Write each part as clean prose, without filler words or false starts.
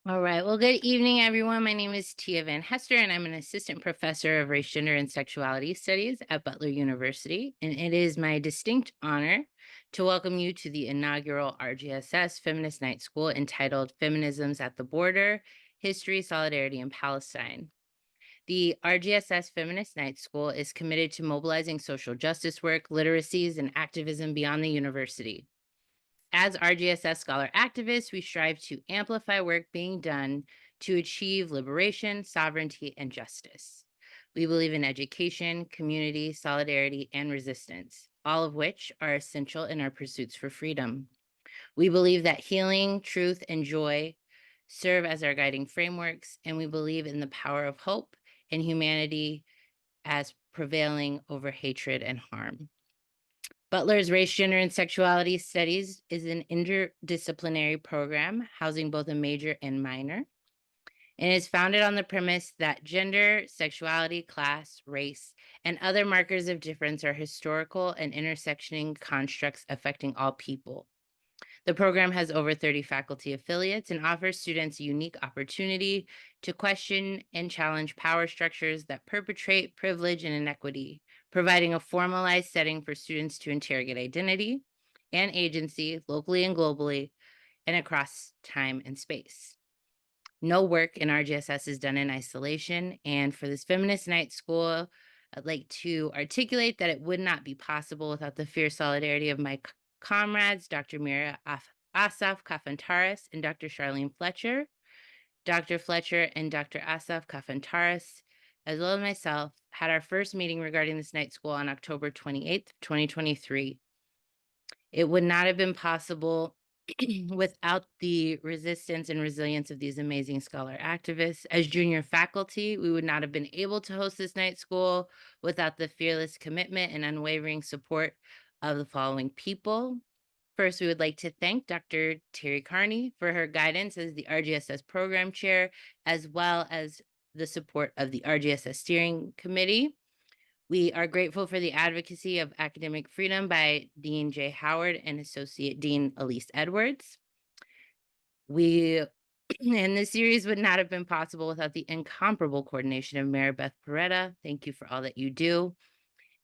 All right. Well, good evening, everyone. My name is Teigha VanHester, and I'm an assistant professor of race, gender, and sexuality studies at Butler University. And it is my distinct honor to welcome you to the inaugural RGSS Feminist Night School entitled Feminisms at the Border, History, Solidarity, and Palestine. The RGSS Feminist Night School is committed to mobilizing social justice work, literacies, and activism beyond the university. As RGSS scholar activists, we strive to amplify work being done to achieve liberation, sovereignty, and justice. We believe in education, community, solidarity, and resistance, all of which are essential in our pursuits for freedom. We believe that healing, truth, and joy serve as our guiding frameworks, and we believe in the power of hope and humanity as prevailing over hatred and harm. Butler's Race, Gender, and Sexuality Studies is an interdisciplinary program housing both a major and minor, and is founded on the premise that gender, sexuality, class, race, and other markers of difference are historical and intersectioning constructs affecting all people. The program has over 30 faculty affiliates and offers students a unique opportunity to question and challenge power structures that perpetrate privilege and inequity, providing a formalized setting for students to interrogate identity and agency locally and globally and across time and space. No work in RGSS is done in isolation, and for this Feminist Night School, I'd like to articulate that it would not be possible without the fierce solidarity of my comrades, Dr. Mira Asaf Kafantaris and Dr. Charlene Fletcher. Dr. Fletcher and Dr. Asaf Kafantaris, as well as myself, had our first meeting regarding this night school on October 28th, 2023. It would not have been possible without the resistance and resilience of these amazing scholar activists. As junior faculty, we would not have been able to host this night school without the fearless commitment and unwavering support of the following people. First, we would like to thank Dr. Terry Carney for her guidance as the RGSS program chair, as well as the support of the RGSS steering committee. We are grateful for the advocacy of academic freedom by Dean Jay Howard and Associate Dean Elise Edwards. And this series would not have been possible without the incomparable coordination of Mary Beth Peretta. Thank you for all that you do.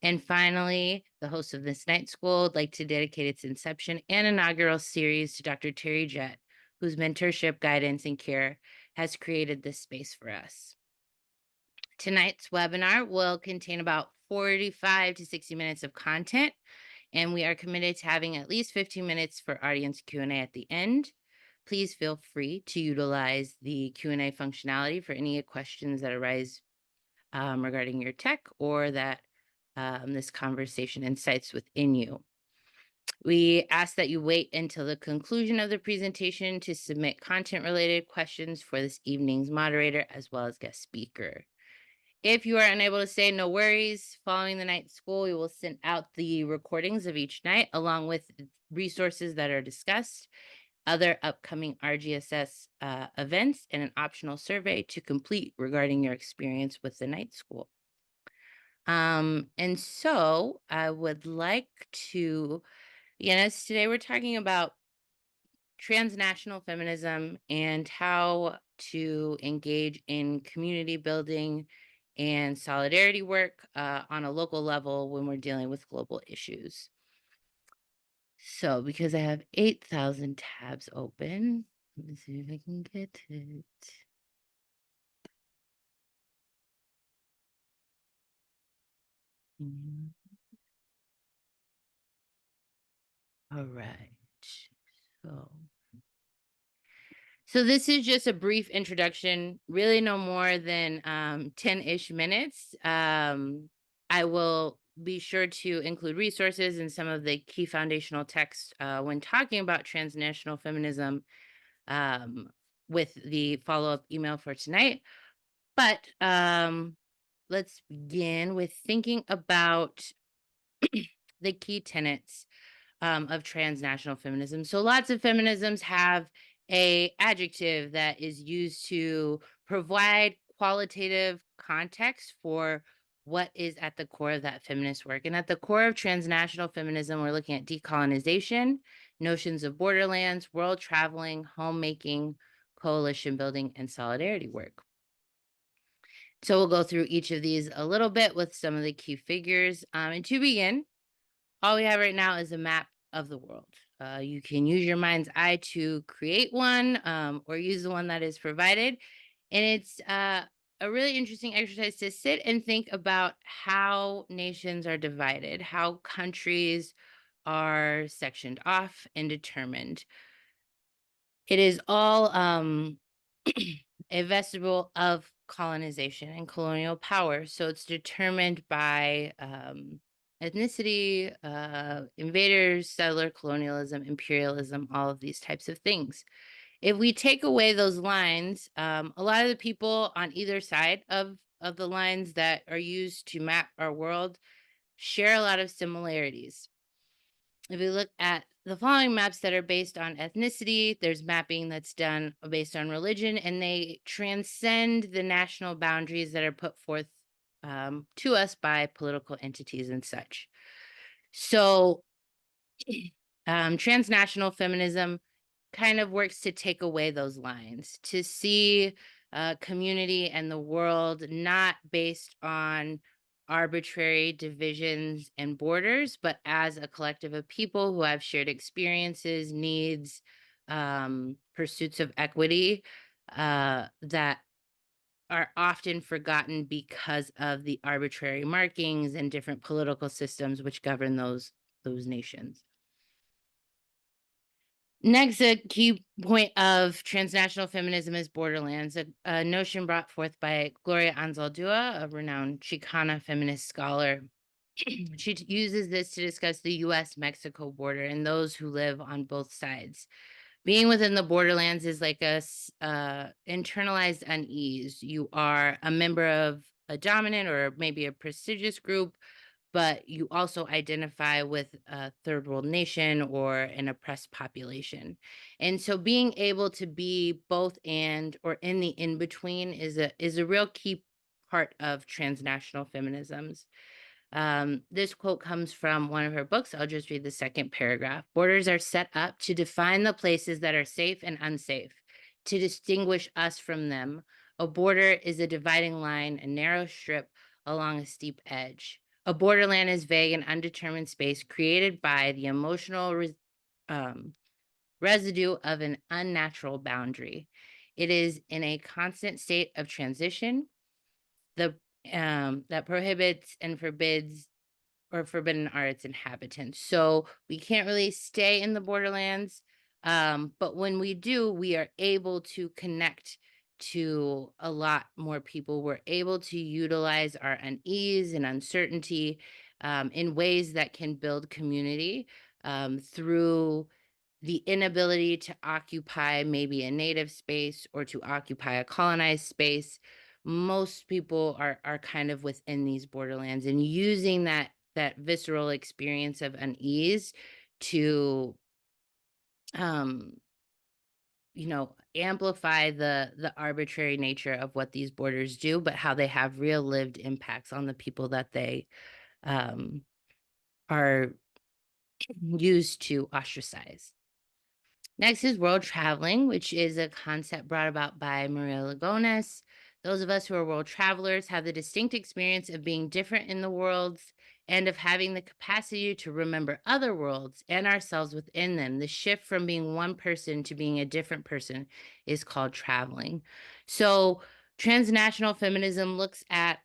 And finally, the host of this night school would like to dedicate its inception and inaugural series to Dr. Terry Jett, whose mentorship, guidance, and care has created this space for us. Tonight's webinar will contain about 45 to 60 minutes of content, and we are committed to having at least 15 minutes for audience Q&A at the end. Please feel free to utilize the Q&A functionality for any questions that arise regarding your tech or that this conversation incites within you. We ask that you wait until the conclusion of the presentation to submit content-related questions for this evening's moderator as well as guest speaker. If you are unable to stay, no worries. Following the night school, we will send out the recordings of each night along with resources that are discussed, other upcoming RGSS events, and an optional survey to complete regarding your experience with the night school. And so I would like to, today we're talking about transnational feminism and how to engage in community building and solidarity work on a local level when we're dealing with global issues. So because I have 8,000 tabs open, let me see if I can get it. All right. So this is just a brief introduction, really no more than 10-ish minutes. I will be sure to include resources and some of the key foundational texts when talking about transnational feminism with the follow-up email for tonight. But let's begin with thinking about the key tenets of transnational feminism. So lots of feminisms have a adjective that is used to provide qualitative context for what is at the core of that feminist work. And at the core of transnational feminism, we're looking at decolonization, notions of borderlands, world traveling, homemaking, coalition building, and solidarity work. So we'll go through each of these a little bit with some of the key figures. And to begin, all we have right now is a map of the world. You can use your mind's eye to create one, or use the one that is provided. And it's a really interesting exercise to sit and think about how nations are divided, how countries are sectioned off and determined. It is all a vestibule of colonization and colonial power. So it's determined by ethnicity, invaders, settler colonialism, imperialism, all of these types of things. If we take away those lines, a lot of the people on either side of the lines that are used to map our world share a lot of similarities. If we look at the following maps that are based on ethnicity, there's mapping that's done based on religion, and they transcend the national boundaries that are put forth to us by political entities and such. So, transnational feminism kind of works to take away those lines, to see community and the world not based on arbitrary divisions and borders, but as a collective of people who have shared experiences, needs, pursuits of equity that are often forgotten because of the arbitrary markings and different political systems which govern those nations. Next, a key point of transnational feminism is borderlands, a notion brought forth by Gloria Anzaldúa, a renowned Chicana feminist scholar. She uses this to discuss the US-Mexico border and those who live on both sides. Being within the borderlands is like a internalized unease. You are a member of a dominant or maybe a prestigious group, but you also identify with a third world nation or an oppressed population. And so being able to be both and or in the in between is a real key part of transnational feminisms. This quote comes from one of her books. I'll just read the second paragraph. Borders are set up to define the places that are safe and unsafe, to distinguish us from them. A border is a dividing line, a narrow strip along a steep edge. A borderland is vague and undetermined space created by the emotional residue of an unnatural boundary. It is in a constant state of transition. The that prohibits and forbids or forbidden are its inhabitants. So we can't really stay in the borderlands. But when we do, we are able to connect to a lot more people. We're able to utilize our unease and uncertainty in ways that can build community through the inability to occupy maybe a native space or to occupy a colonized space. Most people are kind of within these borderlands and using that visceral experience of unease to amplify the arbitrary nature of what these borders do, but how they have real lived impacts on the people that they are used to ostracize. Next is world traveling, which is a concept brought about by Maria Lugones. Those of us who are world travelers have the distinct experience of being different in the worlds and of having the capacity to remember other worlds and ourselves within them. The shift from being one person to being a different person is called traveling. So transnational feminism looks at,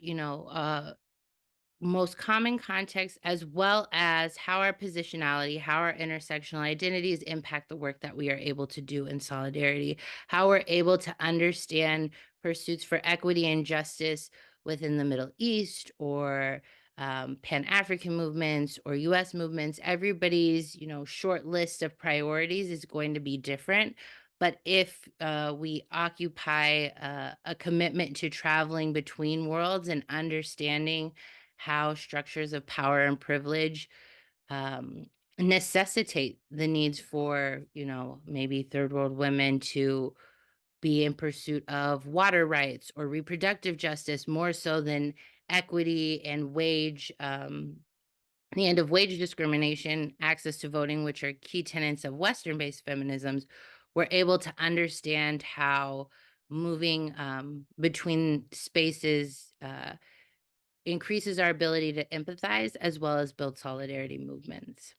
most common context, as well as how our positionality, how our intersectional identities impact the work that we are able to do in solidarity, how we're able to understand pursuits for equity and justice within the Middle East or Pan-African movements or US movements. Everybody's, short list of priorities is going to be different. But if we occupy a commitment to traveling between worlds and understanding how structures of power and privilege necessitate the needs for, maybe third world women to be in pursuit of water rights or reproductive justice more so than equity and wage, the end of wage discrimination, access to voting, which are key tenets of Western based feminisms. we're able to understand how moving between spaces increases our ability to empathize as well as build solidarity movements.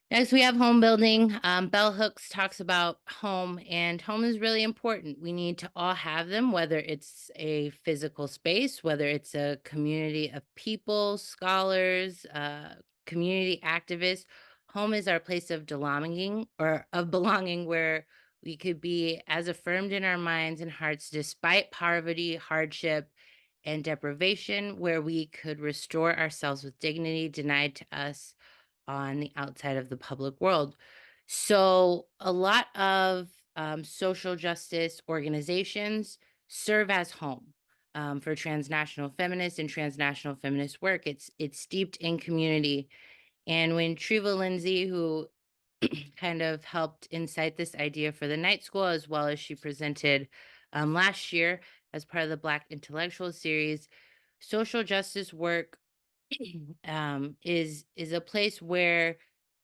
Next, we have home building. Bell Hooks talks about home, and home is really important. We need to all have them, whether it's a physical space, whether it's a community of people, scholars, community activists. Home is our place of belonging where we could be as affirmed in our minds and hearts despite poverty, hardship, and deprivation, where we could restore ourselves with dignity denied to us on the outside of the public world. So, a lot of social justice organizations serve as home for transnational feminists and transnational feminist work. It's steeped in community. And when Treva Lindsay, who kind of helped incite this idea for the night school, as well as she presented last year as part of the Black Intellectual Series, social justice work is a place where,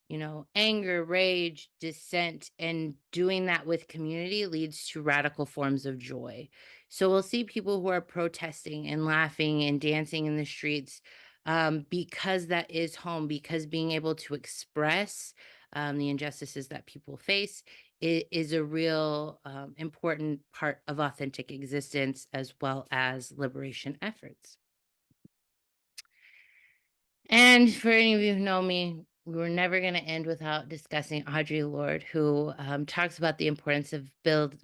you know, anger, rage, dissent, and doing that with community leads to radical forms of joy. So we'll see people who are protesting and laughing and dancing in the streets because that is home, because being able to express the injustices that people face is a real important part of authentic existence as well as liberation efforts. And for any of you who know me, we were never going to end without discussing Audre Lorde, who talks about the importance of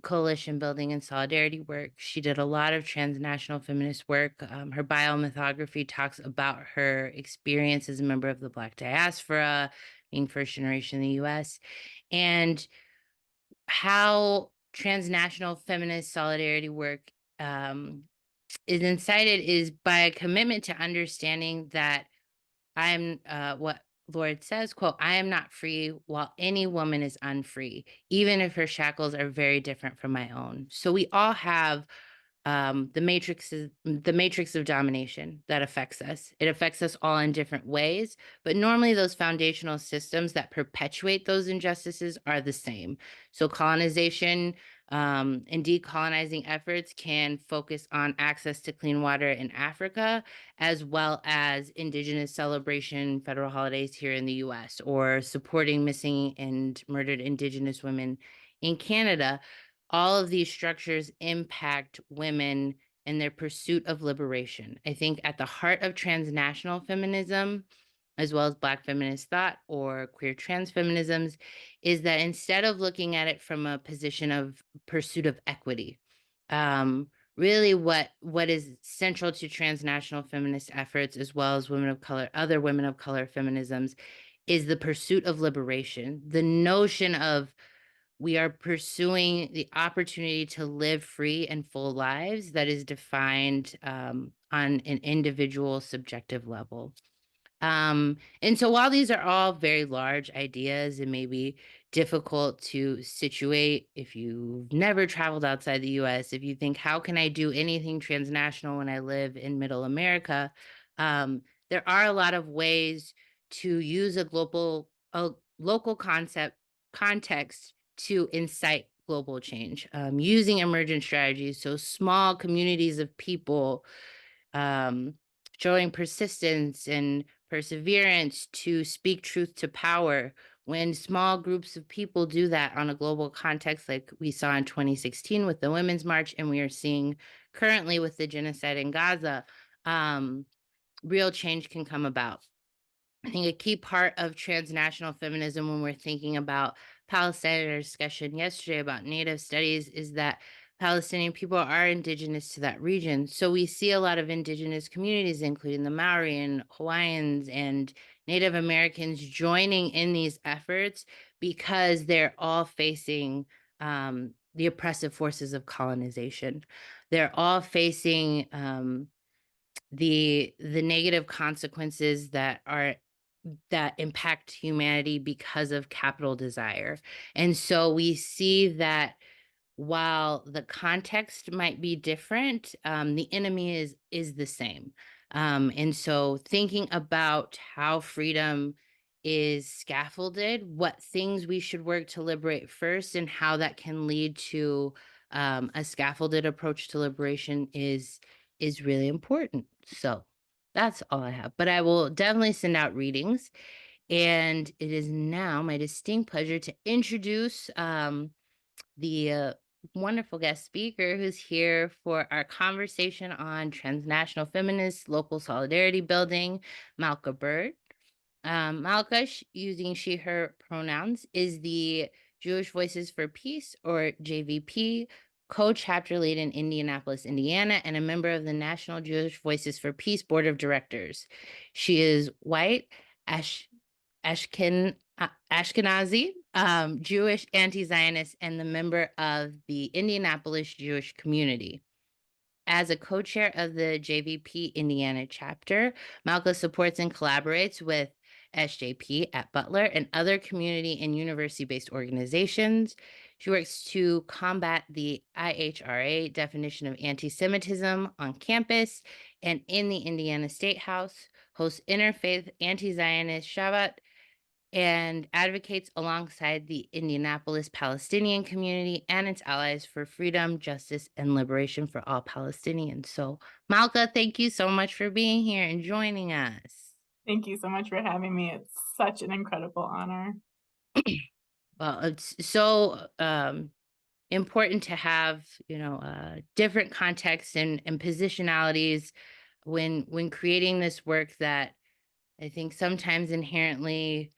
coalition building and solidarity work. She did a lot of transnational feminist work. Her biomythography talks about her experience as a member of the Black diaspora, being first generation in the US, and how transnational feminist solidarity work is incited is by a commitment to understanding that I'm what Lord says, quote, I am not free while any woman is unfree, even if her shackles are very different from my own. So we all have the matrix of domination that affects us. It affects us all in different ways, but normally those foundational systems that perpetuate those injustices are the same. So colonization and decolonizing efforts can focus on access to clean water in Africa, as well as Indigenous celebration federal holidays here in the US, or supporting missing and murdered Indigenous women in Canada. All of these structures impact women in their pursuit of liberation. I think at the heart of transnational feminism, as well as Black feminist thought or queer trans feminisms, is that instead of looking at it from a position of pursuit of equity, really what is central to transnational feminist efforts, as well as women of color, other women of color feminisms, is the pursuit of liberation, the notion of we are pursuing the opportunity to live free and full lives that is defined on an individual subjective level. And so while these are all very large ideas and maybe difficult to situate if you've never traveled outside the US, if you think, how can I do anything transnational when I live in middle America? There are a lot of ways to use a local context to incite global change, using emergent strategies. So small communities of people um, showing persistence and perseverance to speak truth to power. When small groups of people do that on a global context, like we saw in 2016 with the Women's March, and we are seeing currently with the genocide in Gaza, real change can come about. I think a key part of transnational feminism when we're thinking about Palestine, in our discussion yesterday about Native studies, is that Palestinian people are indigenous to that region. So we see a lot of indigenous communities, including the Maori and Hawaiians and Native Americans, joining in these efforts because they're all facing the oppressive forces of colonization. They're all facing the negative consequences that impact humanity because of capital desire. And so we see that while the context might be different, the enemy is the same. And so thinking about how freedom is scaffolded, what things we should work to liberate first, and how that can lead to a scaffolded approach to liberation is really important. So that's all I have. But I will definitely send out readings. And it is now my distinct pleasure to introduce the wonderful guest speaker who's here for our conversation on transnational feminist local solidarity building, Malkah Byrd. Malkah, using she, her pronouns, is the Jewish Voices for Peace, or JVP, co-chapter lead in Indianapolis, Indiana, and a member of the National Jewish Voices for Peace Board of Directors. She is white, Ashkenazi, Jewish anti-Zionist, and the member of the Indianapolis Jewish community. As a co-chair of the JVP Indiana chapter, Malkah supports and collaborates with SJP at Butler and other community and university-based organizations. She works to combat the IHRA definition of anti-Semitism on campus and in the Indiana State House, hosts interfaith anti-Zionist Shabbat, and advocates alongside the Indianapolis Palestinian community and its allies for freedom, justice, and liberation for all Palestinians. So, Malkah, thank you so much for being here and joining us. Thank you so much for having me. It's such an incredible honor. Well, it's so important to have, different contexts and positionalities when creating this work that I think sometimes inherently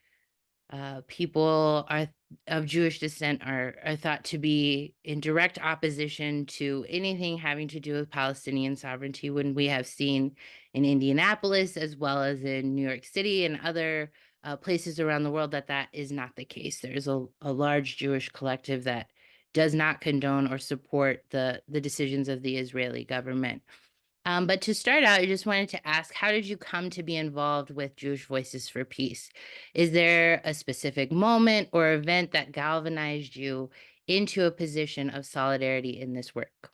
people are of Jewish descent are thought to be in direct opposition to anything having to do with Palestinian sovereignty, when we have seen in Indianapolis as well as in New York City and other places around the world that that is not the case. There's a large Jewish collective that does not condone or support the decisions of the Israeli government. But to start out, I just wanted to ask, how did you come to be involved with Jewish Voices for Peace? Is there a specific moment or event that galvanized you into a position of solidarity in this work?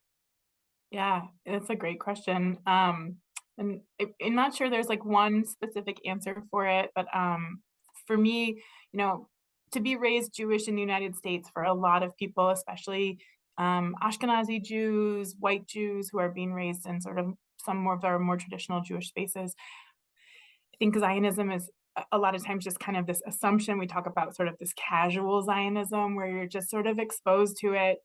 Yeah, it's a great question. And I'm not sure there's like one specific answer for it, but for me, you know, to be raised Jewish in the United States for a lot of people, especially Ashkenazi Jews, white Jews who are being raised in sort of some more of our more traditional Jewish spaces, I think Zionism is a lot of times just kind of this assumption. We talk about sort of this casual Zionism where you're just sort of exposed to it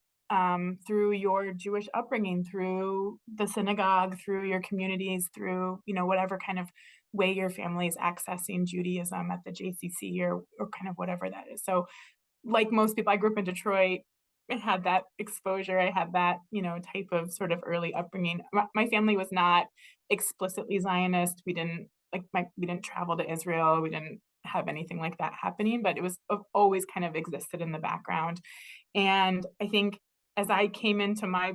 through your Jewish upbringing, through the synagogue, through your communities, through, whatever kind of way your family is accessing Judaism at the JCC or kind of whatever that is. So like most people, I grew up in Detroit. I had that exposure. I had that, type of sort of early upbringing. My family was not explicitly Zionist. We didn't travel to Israel. We didn't have anything like that happening, but it was always kind of existed in the background. And I think as I came into my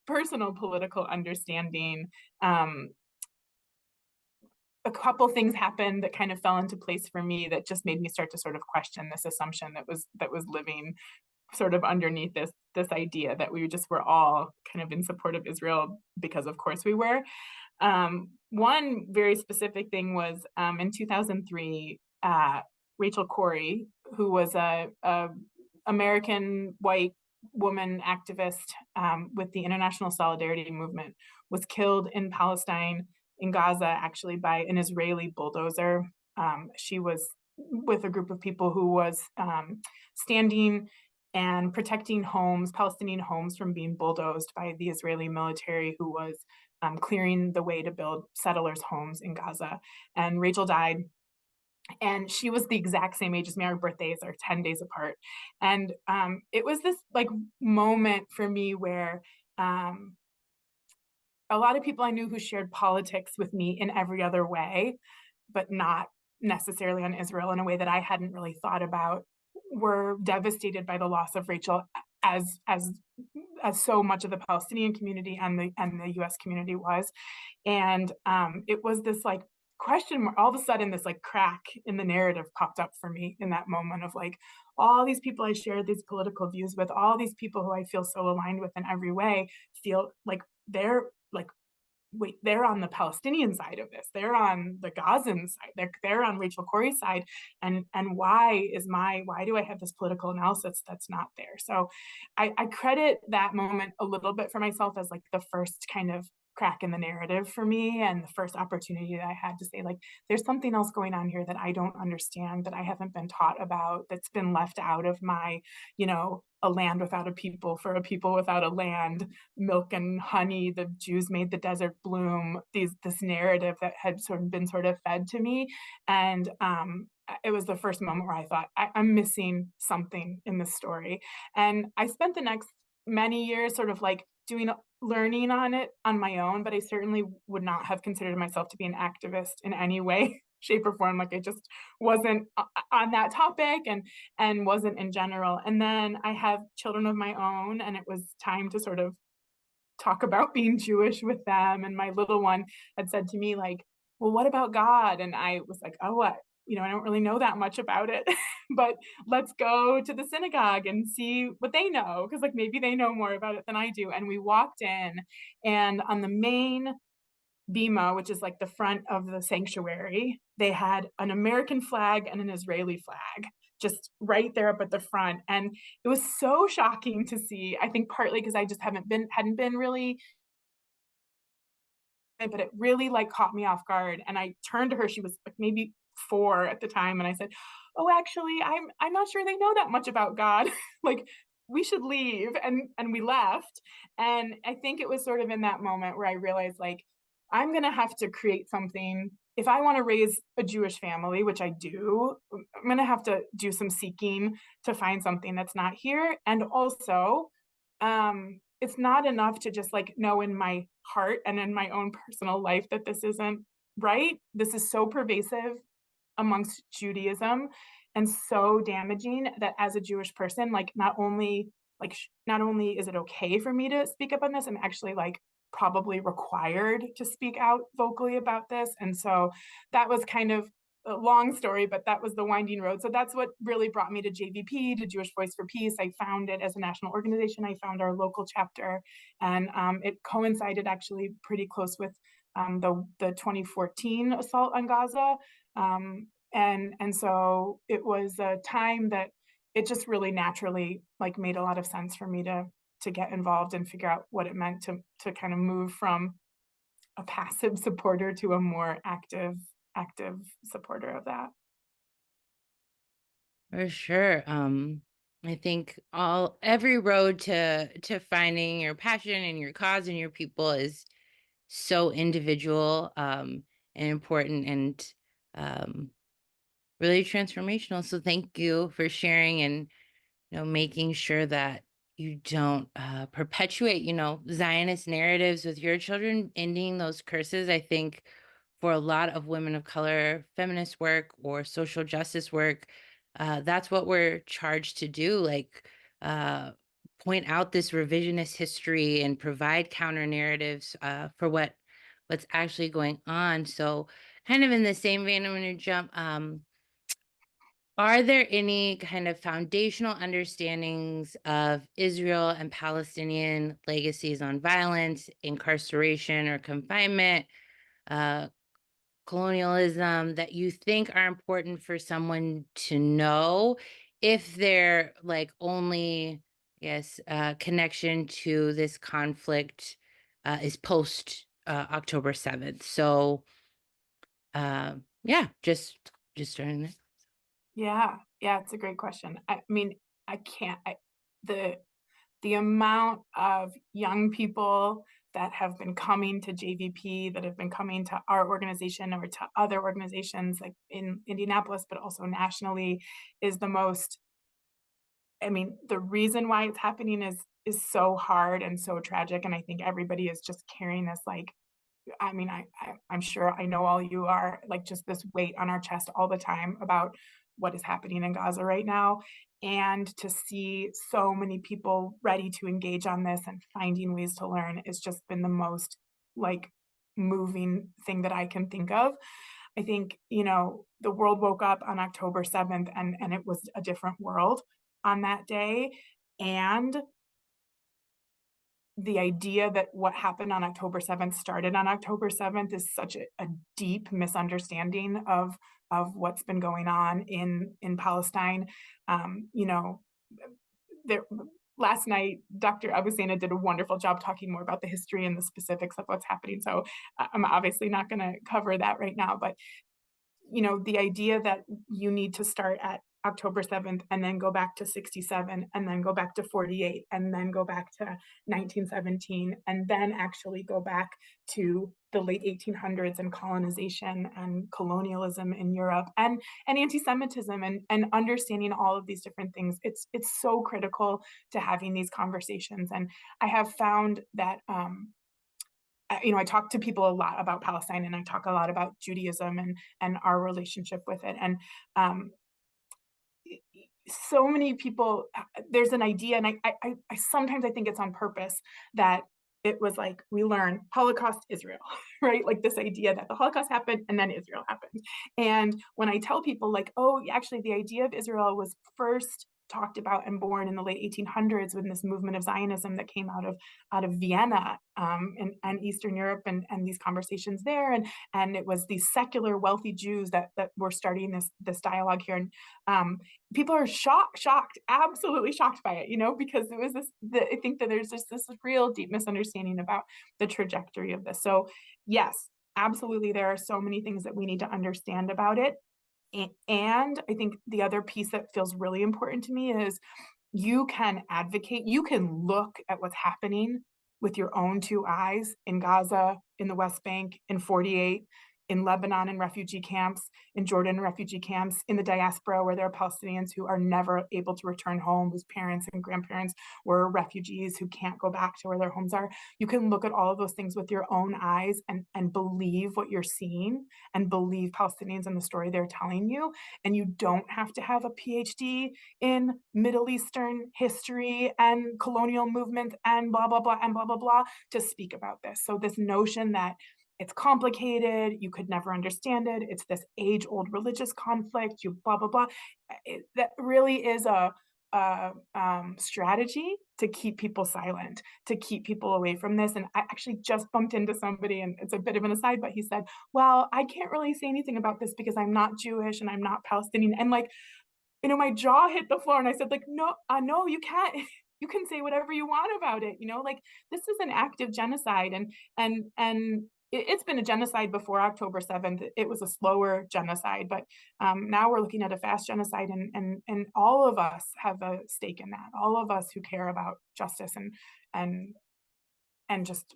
personal political understanding, a couple things happened that kind of fell into place for me that just made me start to sort of question this assumption that was living sort of underneath this idea that we just were all kind of in support of Israel, because of course we were. One very specific thing was in 2003, Rachel Corrie, who was a American white woman activist with the International Solidarity Movement, was killed in Palestine, in Gaza, actually by an Israeli bulldozer. She was with a group of people who was standing and protecting homes, Palestinian homes, from being bulldozed by the Israeli military, who was clearing the way to build settlers' homes in Gaza. And Rachel died. And she was the exact same age as me. Our birthdays are 10 days apart. And it was this like moment for me where a lot of people I knew who shared politics with me in every other way, but not necessarily on Israel in a way that I hadn't really thought about, were devastated by the loss of Rachel, as so much of the Palestinian community and the US community was. And it was this like question where all of a sudden this like crack in the narrative popped up for me in that moment of like, all these people I shared these political views with, all these people who I feel so aligned with in every way, feel like they're like wait, they're on the Palestinian side of this. They're on the Gazan side. They're on Rachel Corrie's side. And why do I have this political analysis that's not there? So I credit that moment a little bit for myself as like the first kind of crack in the narrative for me, and the first opportunity that I had to say, like, there's something else going on here that I don't understand, that I haven't been taught about, that's been left out of my, a land without a people, for a people without a land, milk and honey, the Jews made the desert bloom, this narrative that had been fed to me. And it was the first moment where I thought, I'm missing something in the story. And I spent the next many years sort of like learning on it on my own, but I certainly would not have considered myself to be an activist in any way, shape, or form. Like, I just wasn't on that topic, and wasn't in general. And then I have children of my own, and it was time to sort of talk about being Jewish with them. And my little one had said to me, like, well, what about God? And I was like, oh, what? I don't really know that much about it, but let's go to the synagogue and see what they know, because like maybe they know more about it than I do. And we walked in, and on the main bima, which is like the front of the sanctuary, they had an American flag and an Israeli flag just right there up at the front. And it was so shocking to see, I think partly because I just hadn't been really, but it really like caught me off guard. And I turned to her, she was like maybe 4 at the time, and I said, oh, actually, I'm not sure they know that much about God. Like, we should leave. And we left. And I think it was sort of in that moment where I realized, like, I'm gonna have to create something. If I want to raise a Jewish family, which I do, I'm gonna have to do some seeking to find something that's not here. And also, it's not enough to just like know in my heart and in my own personal life that this isn't right. This is so pervasive amongst Judaism and so damaging that as a Jewish person, like, not only is it okay for me to speak up on this, I'm actually like probably required to speak out vocally about this. And so that was kind of a long story, but that was the winding road. So that's what really brought me to JVP, to Jewish Voice for Peace. I found it as a national organization. I found our local chapter, and it coincided actually pretty close with the 2014 assault on Gaza. And so it was a time that it just really naturally like made a lot of sense for me to get involved and figure out what it meant to kind of move from a passive supporter to a more active supporter of that. For sure. I think every road to finding your passion and your cause and your people is so individual, and important, and really transformational. So thank you for sharing, and making sure that you don't perpetuate, Zionist narratives with your children, ending those curses. I think for a lot of women of color, feminist work or social justice work, that's what we're charged to do. Like, point out this revisionist history and provide counter narratives for what's actually going on. So, kind of in the same vein, I'm going to jump. Are there any kind of foundational understandings of Israel and Palestinian legacies on violence, incarceration, or confinement, uh, colonialism, that you think are important for someone to know, if they're like only, yes, connection to this conflict is post October 7th? So, yeah, just starting there. Yeah, yeah, it's a great question. I mean, I can't. The amount of young people that have been coming to JVP, that have been coming to our organization or to other organizations like in Indianapolis, but also nationally, is the most. I mean, the reason why it's happening is so hard and so tragic, and I think everybody is just carrying this like. I mean, I'm sure I know all you are, like, just this weight on our chest all the time about what is happening in Gaza right now. And to see so many people ready to engage on this and finding ways to learn has just been the most like moving thing that I can think of. I think, the world woke up on October 7th, and it was a different world on that day. And the idea that what happened on October 7th started on October 7th is such a deep misunderstanding of what's been going on in Palestine. You know, there last night, Dr. Abusena did a wonderful job talking more about the history and the specifics of what's happening. So I'm obviously not going to cover that right now, but you know, the idea that you need to start at October 7th and then go back to 67 and then go back to 48 and then go back to 1917 and then actually go back to the late 1800s and colonization and colonialism in Europe and anti-Semitism and understanding all of these different things. It's so critical to having these conversations. And I have found that you know, I talk to people a lot about Palestine and I talk a lot about Judaism and our relationship with it. And so many people, there's an idea, and I sometimes I think it's on purpose that it was like we learn Holocaust Israel, right? Like this idea that the Holocaust happened and then Israel happened. And when I tell people like, oh, actually the idea of Israel was first talked about and born in the late 1800s when this movement of Zionism that came out of Vienna and Eastern Europe and these conversations there and it was these secular wealthy Jews that were starting this dialogue here and people are shocked, absolutely shocked by it, you know, because it was I think that there's just this real deep misunderstanding about the trajectory of this. So yes, absolutely, there are so many things that we need to understand about it. And I think the other piece that feels really important to me is you can advocate, you can look at what's happening with your own two eyes in Gaza, in the West Bank, in 48, in Lebanon in refugee camps, in Jordan refugee camps, in the diaspora where there are Palestinians who are never able to return home, whose parents and grandparents were refugees who can't go back to where their homes are. You can look at all of those things with your own eyes and believe what you're seeing and believe Palestinians and the story they're telling you. And you don't have to have a PhD in Middle Eastern history and colonial movement and blah, blah, blah, and blah, blah, blah to speak about this. So this notion that it's complicated, you could never understand it, it's this age-old religious conflict, you blah, blah, blah. That really is a strategy to keep people silent, to keep people away from this. And I actually just bumped into somebody, and it's a bit of an aside, but he said, well, I can't really say anything about this because I'm not Jewish and I'm not Palestinian. And like, you know, my jaw hit the floor and I said, like, no, you can't. You can say whatever you want about it. You know, like this is an active genocide and it's been a genocide before October 7th. It was a slower genocide, but now we're looking at a fast genocide and all of us have a stake in that. All of us who care about justice and just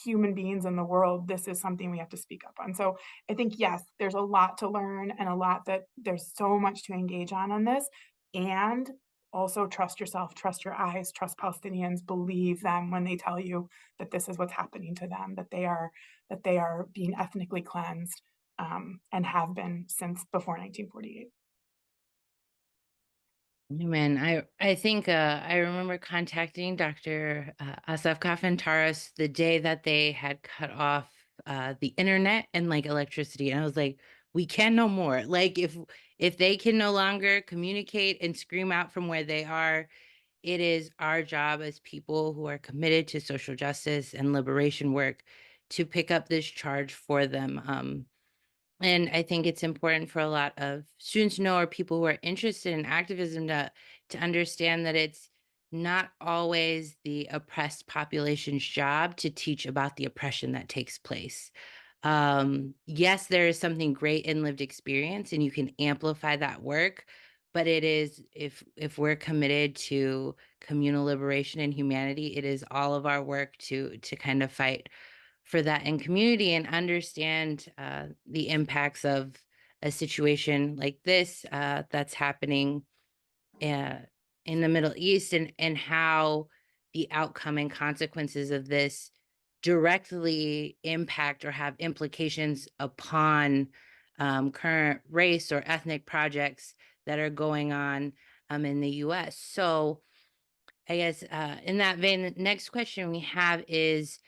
human beings in the world, this is something we have to speak up on. So I think, yes, there's a lot to learn and a lot that there's so much to engage on this. And also trust yourself, trust your eyes, trust Palestinians, believe them when they tell you that this is what's happening to them, that they are being ethnically cleansed and have been since before 1948. Man, I think I remember contacting Dr. Asaf Kafan Taras the day that they had cut off the internet and like electricity, and I was like, we can no more. Like if they can no longer communicate and scream out from where they are, it is our job as people who are committed to social justice and liberation work to pick up this charge for them. And I think it's important for a lot of students to know, or people who are interested in activism, to understand that it's not always the oppressed population's job to teach about the oppression that takes place. Yes, there is something great in lived experience, and you can amplify that work. But it is, if we're committed to communal liberation and humanity, it is all of our work to kind of fight for that in community and understand the impacts of a situation like this that's happening uh, in the Middle East, and how the outcome and consequences of this directly impact or have implications upon current race or ethnic projects that are going on in the US. So I guess in that vein, the next question we have is,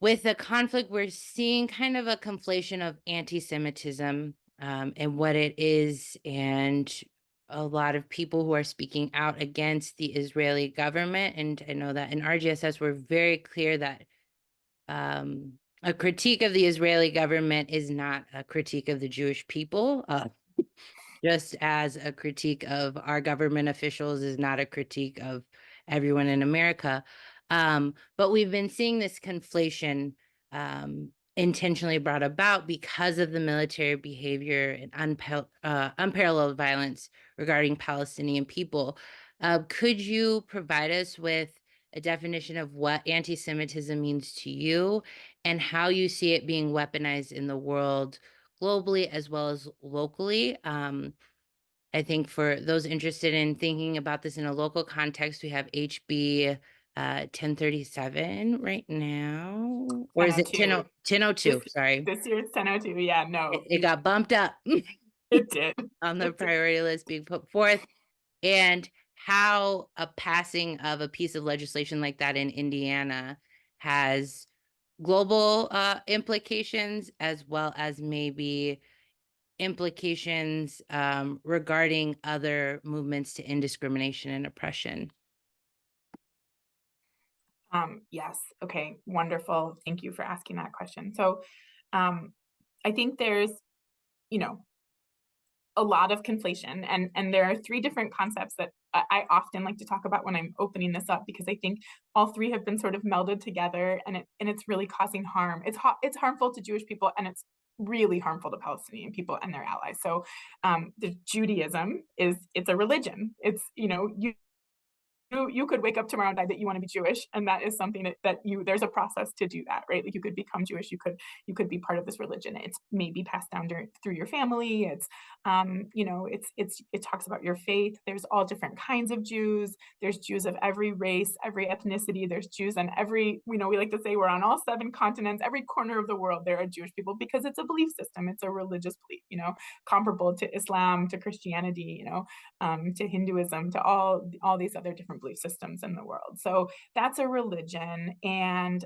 with the conflict, we're seeing kind of a conflation of anti-Semitism and what it is, and a lot of people who are speaking out against the Israeli government. And I know that in RGSS, we're very clear that a critique of the Israeli government is not a critique of the Jewish people. Just as a critique of our government officials is not a critique of everyone in America. But we've been seeing this conflation intentionally brought about because of the military behavior and unparalleled violence regarding Palestinian people. Could you provide us with a definition of what anti-Semitism means to you and how you see it being weaponized in the world globally as well as locally? I think for those interested in thinking about this in a local context, we have HB 1037 right now. Or is it 1002. 1002? This Sorry. this year it's 1002. Yeah, no, It got bumped up it did. on the It did. priority list being put forth. And how a passing of a piece of legislation like that in Indiana has global implications as well as maybe implications regarding other movements to indiscrimination and oppression. Yes. Okay. Wonderful. Thank you for asking that question. So, I think there's, you know, a lot of conflation, and there are three different concepts that I often like to talk about when I'm opening this up because I think all three have been sort of melded together, and it's really causing harm. It's harmful to Jewish people, and it's really harmful to Palestinian people and their allies. So, the Judaism it's a religion. It's you could wake up tomorrow and decide that you want to be Jewish, and that is something that you there's a process to do that, right? Like you could become Jewish, you could be part of this religion. It's maybe passed down through your family. It's it talks about your faith. There's all different kinds of Jews. There's Jews of every race, every ethnicity. There's Jews on every, we like to say we're on all seven continents, every corner of the world there are Jewish people because it's a belief system. It's a religious belief, comparable to Islam, to Christianity, to Hinduism, to all these other different belief systems in the world. So that's a religion, and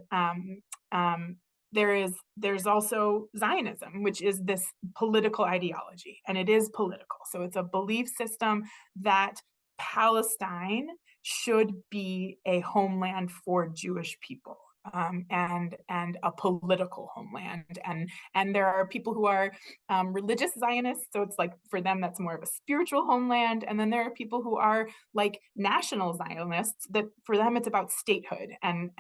there's also Zionism, which is this political ideology, and it is political. So it's a belief system that Palestine should be a homeland for Jewish people. And a political homeland, and there are people who are religious Zionists, so it's like for them that's more of a spiritual homeland, and then there are people who are like national Zionists that for them it's about statehood and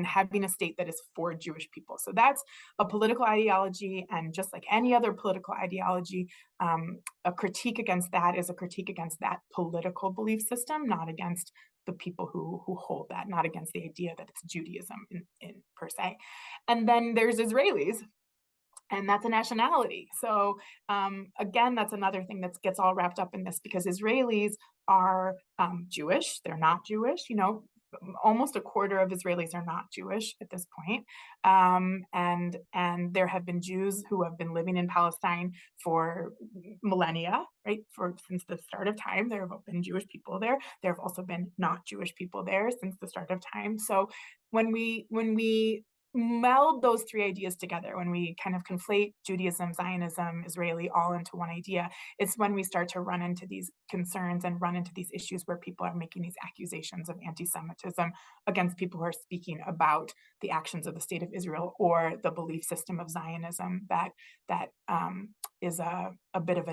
having a state that is for Jewish people. So that's a political ideology, and just like any other political ideology, a critique against that is a critique against that political belief system, not against the people who hold that, not against the idea that it's Judaism in per se. And then there's Israelis, and that's a nationality. So again, that's another thing that gets all wrapped up in this because Israelis are Jewish. They're not Jewish. Almost a quarter of Israelis are not Jewish at this point. And there have been Jews who have been living in Palestine for millennia, right? Since the start of time, there have been Jewish people there. There have also been not Jewish people there since the start of time. So when we meld those three ideas together, when we kind of conflate Judaism, Zionism, Israeli all into one idea, it's when we start to run into these concerns and run into these issues where people are making these accusations of anti-Semitism against people who are speaking about the actions of the state of Israel or the belief system of Zionism that is a bit of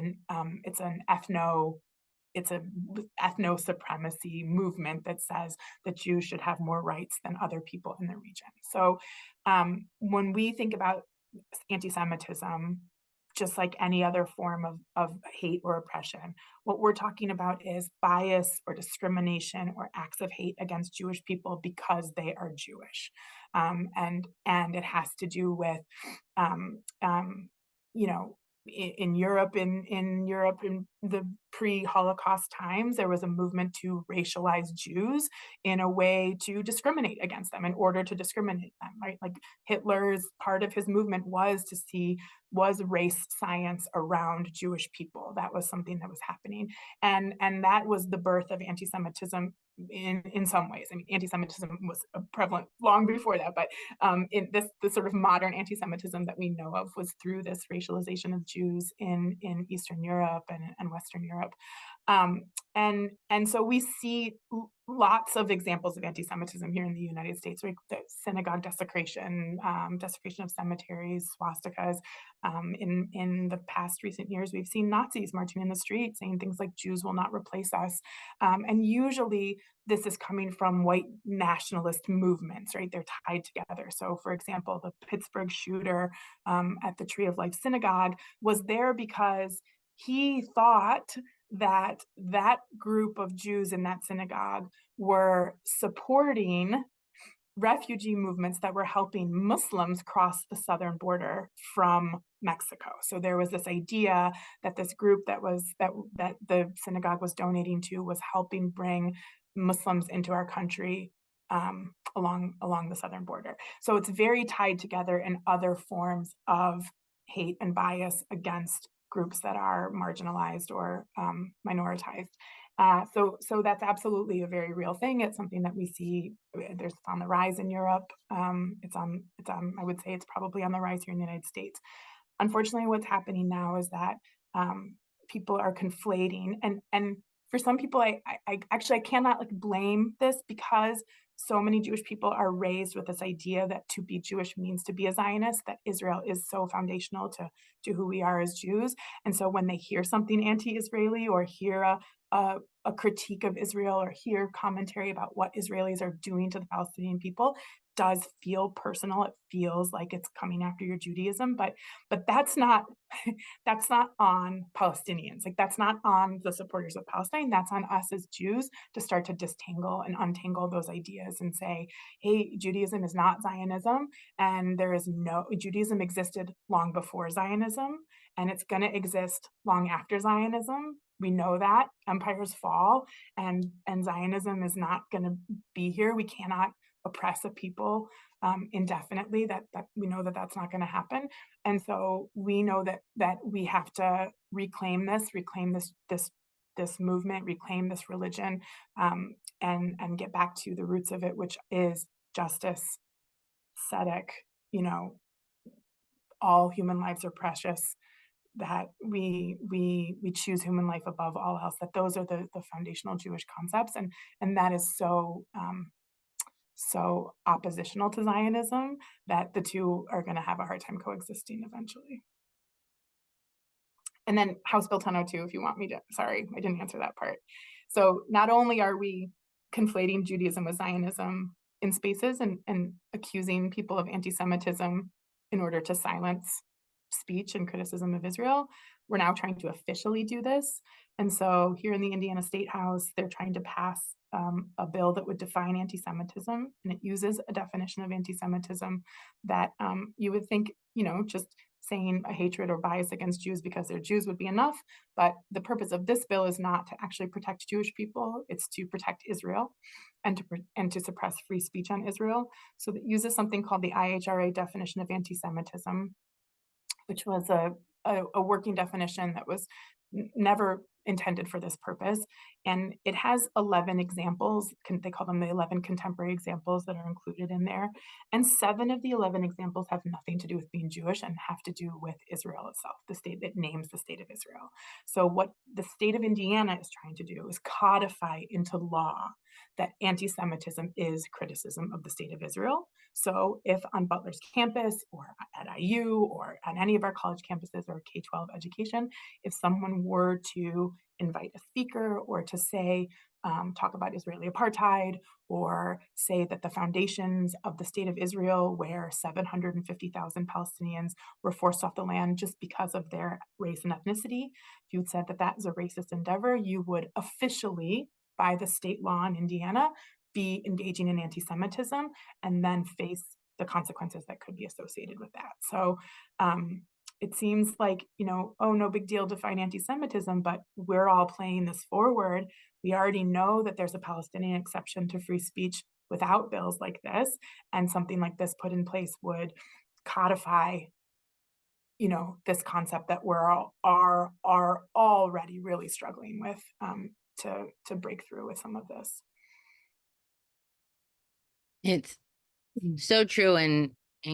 it's an ethno supremacy movement that says that Jews should have more rights than other people in the region. So when we think about anti-Semitism, just like any other form of hate or oppression, what we're talking about is bias or discrimination or acts of hate against Jewish people because they are Jewish. And it has to do with you know, in Europe, in Europe in the pre-Holocaust times, there was a movement to racialize Jews in a way to discriminate against them in order to discriminate them, right? Like Hitler's part of his movement was race science around Jewish people. That was something that was happening. And that was the birth of anti-Semitism in some ways. I mean, anti-Semitism was prevalent long before that, but in this sort of modern anti-Semitism that we know of was through this racialization of Jews in Eastern Europe and Western Europe. And so we see lots of examples of anti-Semitism here in the United States, like the synagogue desecration, desecration of cemeteries, swastikas. In the past recent years, we've seen Nazis marching in the street saying things like "Jews will not replace us," and usually this is coming from white nationalist movements, right? They're tied together. So, for example, the Pittsburgh shooter at the Tree of Life Synagogue was there because he thought that that group of Jews in that synagogue were supporting refugee movements that were helping Muslims cross the southern border from Mexico. So there was this idea that this group that the synagogue was donating to was helping bring Muslims into our country along the southern border. So it's very tied together in other forms of hate and bias against groups that are marginalized or minoritized. So that's absolutely a very real thing. It's something that we see. There's on the rise in Europe. I would say it's probably on the rise here in the United States. Unfortunately, what's happening now is that people are conflating, and for some people, I cannot like blame this because so many Jewish people are raised with this idea that to be Jewish means to be a Zionist, that Israel is so foundational to who we are as Jews. And so when they hear something anti-Israeli or hear a critique of Israel or hear commentary about what Israelis are doing to the Palestinian people, does feel personal. It feels like it's coming after your Judaism, but that's not that's not on Palestinians. Like that's not on the supporters of Palestine. That's on us as Jews to start to distangle and untangle those ideas and say, hey, Judaism is not Zionism, and there is no Judaism existed long before Zionism, and it's going to exist long after Zionism. We know that empires fall, and Zionism is not going to be here. We cannot oppress a people indefinitely. That we know that that's not going to happen, and so we know that we have to reclaim this movement, reclaim this religion, and get back to the roots of it, which is justice, tzedek. You know, all human lives are precious. That we choose human life above all else. That those are the foundational Jewish concepts, and that is so oppositional to Zionism that the two are going to have a hard time coexisting eventually. And then House Bill 1002, if you want me to, sorry, I didn't answer that part. So not only are we conflating Judaism with Zionism in spaces and accusing people of anti-Semitism in order to silence speech and criticism of Israel, we're now trying to officially do this. And so here in the Indiana State House, they're trying to pass a bill that would define anti-Semitism, and it uses a definition of anti-Semitism that you would think, just saying a hatred or bias against Jews because they're Jews would be enough. But the purpose of this bill is not to actually protect Jewish people, it's to protect Israel and to suppress free speech on Israel. So it uses something called the IHRA definition of anti-Semitism, which was a working definition that was never intended for this purpose. And it has 11 examples. They call them the 11 contemporary examples that are included in there. And 7 of the 11 examples have nothing to do with being Jewish and have to do with Israel itself, the state that names the state of Israel. So what the state of Indiana is trying to do is codify into law that anti-Semitism is criticism of the state of Israel. So if on Butler's campus or at IU or on any of our college campuses or K-12 education, if someone were to invite a speaker or to say, talk about Israeli apartheid, or say that the foundations of the state of Israel, where 750,000 Palestinians were forced off the land just because of their race and ethnicity, if you said that that is a racist endeavor, you would officially, by the state law in Indiana, be engaging in anti-Semitism and then face the consequences that could be associated with that. So it seems like, oh, no big deal, define anti-Semitism, but we're all playing this forward. We already know that there's a Palestinian exception to free speech without bills like this, and something like this put in place would codify, this concept that are already really struggling with to break through with some of this. It's so true and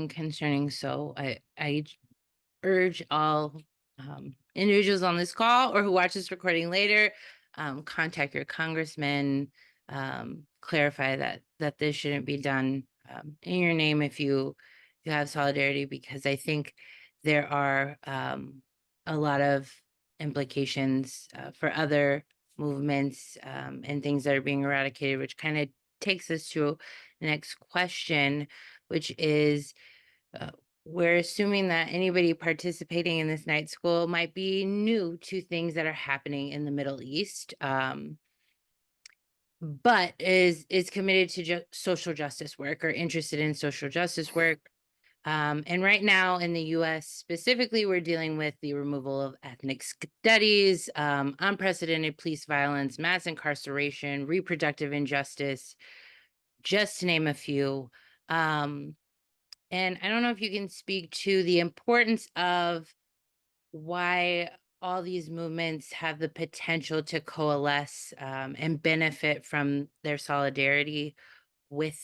concerning. So I urge all individuals on this call or who watch this recording later, contact your congressman, clarify that this shouldn't be done in your name if you have solidarity, because I think there are a lot of implications for other movements and things that are being eradicated, which kind of takes us to the next question, which is uh, we're assuming that anybody participating in this night school might be new to things that are happening in the Middle East, but is committed to social justice work or interested in social justice work. And right now in the US specifically, we're dealing with the removal of ethnic studies, unprecedented police violence, mass incarceration, reproductive injustice, just to name a few. And I don't know if you can speak to the importance of why all these movements have the potential to coalesce and benefit from their solidarity with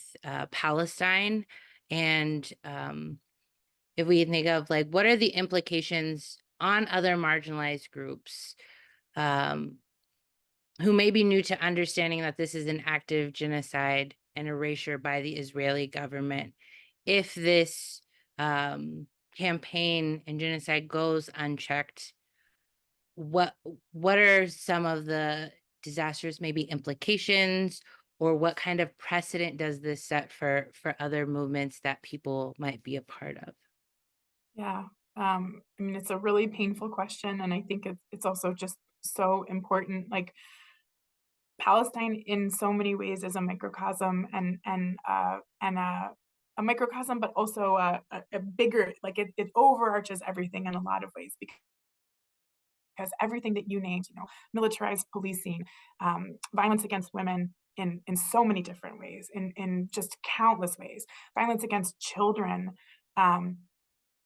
Palestine. And if we think of like, what are the implications on other marginalized groups um, who may be new to understanding that this is an active genocide and erasure by the Israeli government, if this campaign and genocide goes unchecked? what what are some of the disastrous maybe implications, or what kind of precedent does this set for other movements that people might be a part of? Yeah. I mean, it's a really painful question, and I think it's also just so important. Like Palestine, in so many ways, is a microcosm and a microcosm, but also a bigger, like it overarches everything in a lot of ways because everything that you named, militarized policing, violence against women in so many different ways, in just countless ways, violence against children, um,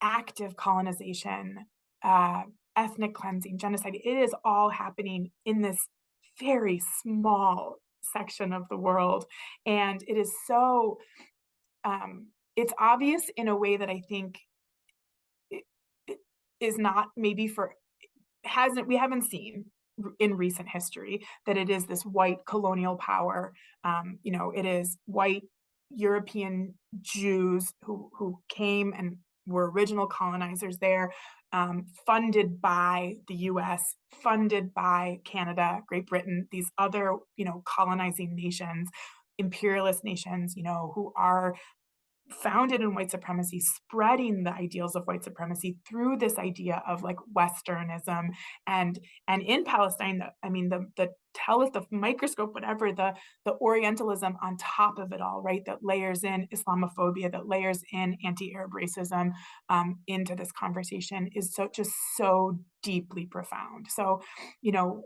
active colonization, uh, ethnic cleansing, genocide. It is all happening in this very small section of the world. And it is so, it's obvious in a way that I think it is not maybe for, hasn't, we haven't seen in recent history that it is this white colonial power. It is white European Jews who came and were original colonizers there, funded by the US, funded by Canada, Great Britain, these other, colonizing nations, imperialist nations, who are founded in white supremacy, spreading the ideals of white supremacy through this idea of like Westernism, and in Palestine, the tellus, the microscope, whatever, the Orientalism on top of it all, right? That layers in Islamophobia, that layers in anti-Arab racism into this conversation is so deeply profound. So,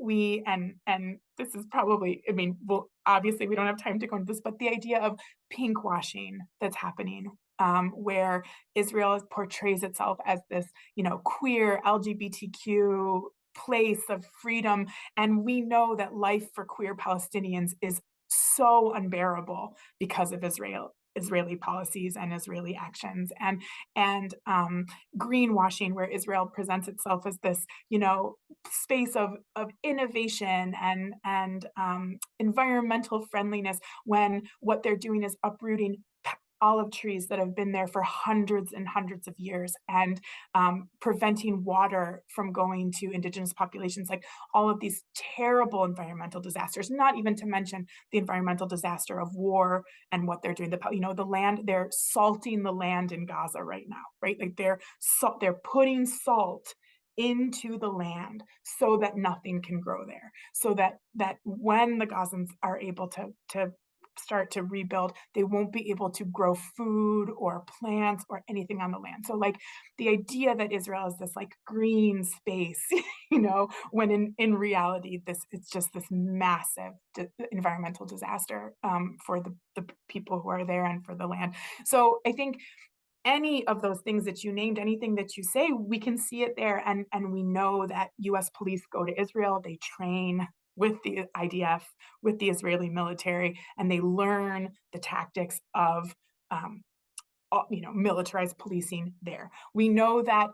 we and this is probably, well, obviously we don't have time to go into this, but the idea of pink washing that's happening, where Israel portrays itself as this, queer LGBTQ place of freedom. And we know that life for queer Palestinians is so unbearable because of Israeli policies and Israeli actions, and greenwashing, where Israel presents itself as this, space of innovation and environmental friendliness, when what they're doing is uprooting olive trees that have been there for hundreds and hundreds of years, and preventing water from going to indigenous populations, like all of these terrible environmental disasters, not even to mention the environmental disaster of war and what they're doing. The land, they're salting the land in Gaza right now, right? Like they're putting salt into the land so that nothing can grow there, so that when the Gazans are able to start to rebuild, they won't be able to grow food or plants or anything on the land. So like the idea that Israel is this like green space, when in reality, it's just this massive environmental disaster for the people who are there and for the land. So I think any of those things that you named, anything that you say, we can see it there. And we know that US police go to Israel, they train with the IDF, with the Israeli military, and they learn the tactics of militarized policing there. We know that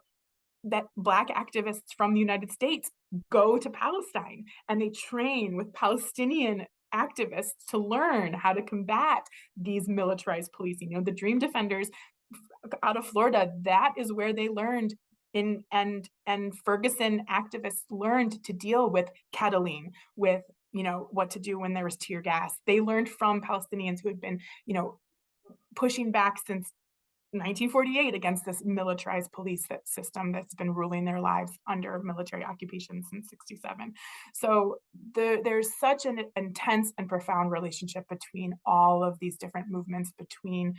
that Black activists from the United States go to Palestine and they train with Palestinian activists to learn how to combat these militarized policing. You know, the Dream Defenders out of Florida, that is where they learned in and Ferguson activists learned to deal with kettling, with, you know, what to do when there was tear gas. They learned from Palestinians who had been, you know, pushing back since 1948 against this militarized police system that's been ruling their lives under military occupation since 67. So there's such an intense and profound relationship between all of these different movements, between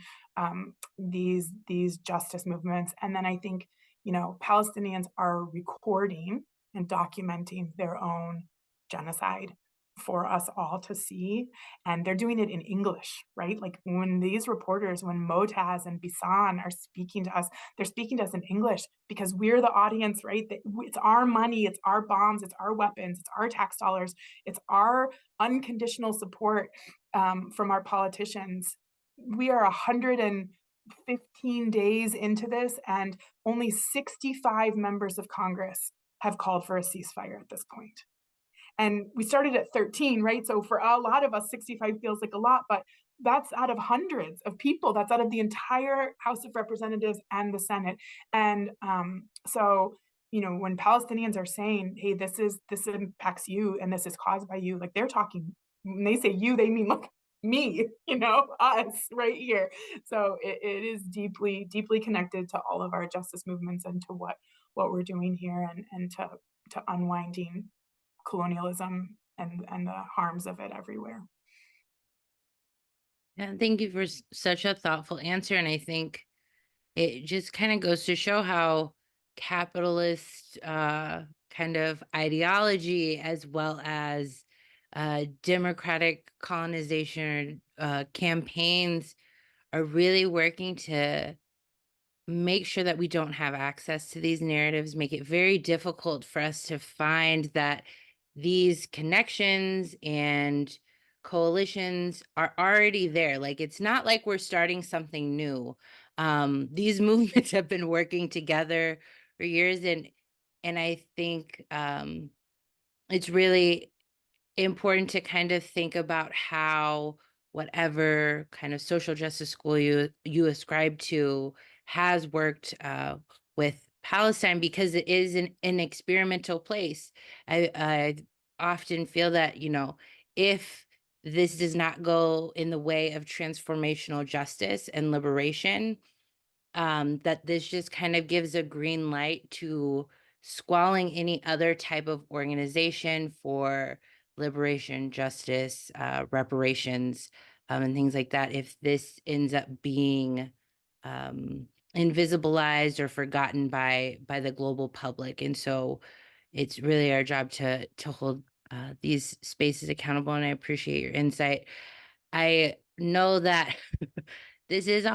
these justice movements. And then I think, you know, Palestinians are recording and documenting their own genocide for us all to see, and they're doing it in English, right? Like when these reporters, when Motaz and Bisan are speaking to us, they're speaking to us in English because we're the audience, right? It's our money, it's our bombs, it's our weapons, it's our tax dollars, it's our unconditional support from our politicians. We are 115 days into this, and only 65 members of Congress have called for a ceasefire at this point. And we started at 13, right? So for a lot of us, 65 feels like a lot, but that's out of hundreds of people. That's out of the entire House of Representatives and the Senate. And so, you know, when Palestinians are saying, hey, this impacts you and this is caused by you, like they're talking, when they say you, they mean like me, you know, us right here. So it is deeply, deeply connected to all of our justice movements and to what we're doing here, and to unwinding colonialism and the harms of it everywhere. And thank you for such a thoughtful answer. And I think it just kind of goes to show how capitalist kind of ideology, as well as democratic colonization campaigns, are really working to make sure that we don't have access to these narratives, make it very difficult for us to find that these connections and coalitions are already there. Like, it's not like we're starting something new. These movements have been working together for years, and I think it's really important to kind of think about how whatever kind of social justice school you ascribe to has worked with Palestine, because it is an experimental place. I often feel that, you know, if this does not go in the way of transformational justice and liberation, that this just kind of gives a green light to squalling any other type of organization for liberation, justice, reparations, and things like that. If this ends up being invisibilized or forgotten by the global public, and so it's really our job to hold these spaces accountable. And I appreciate your insight. I know that this is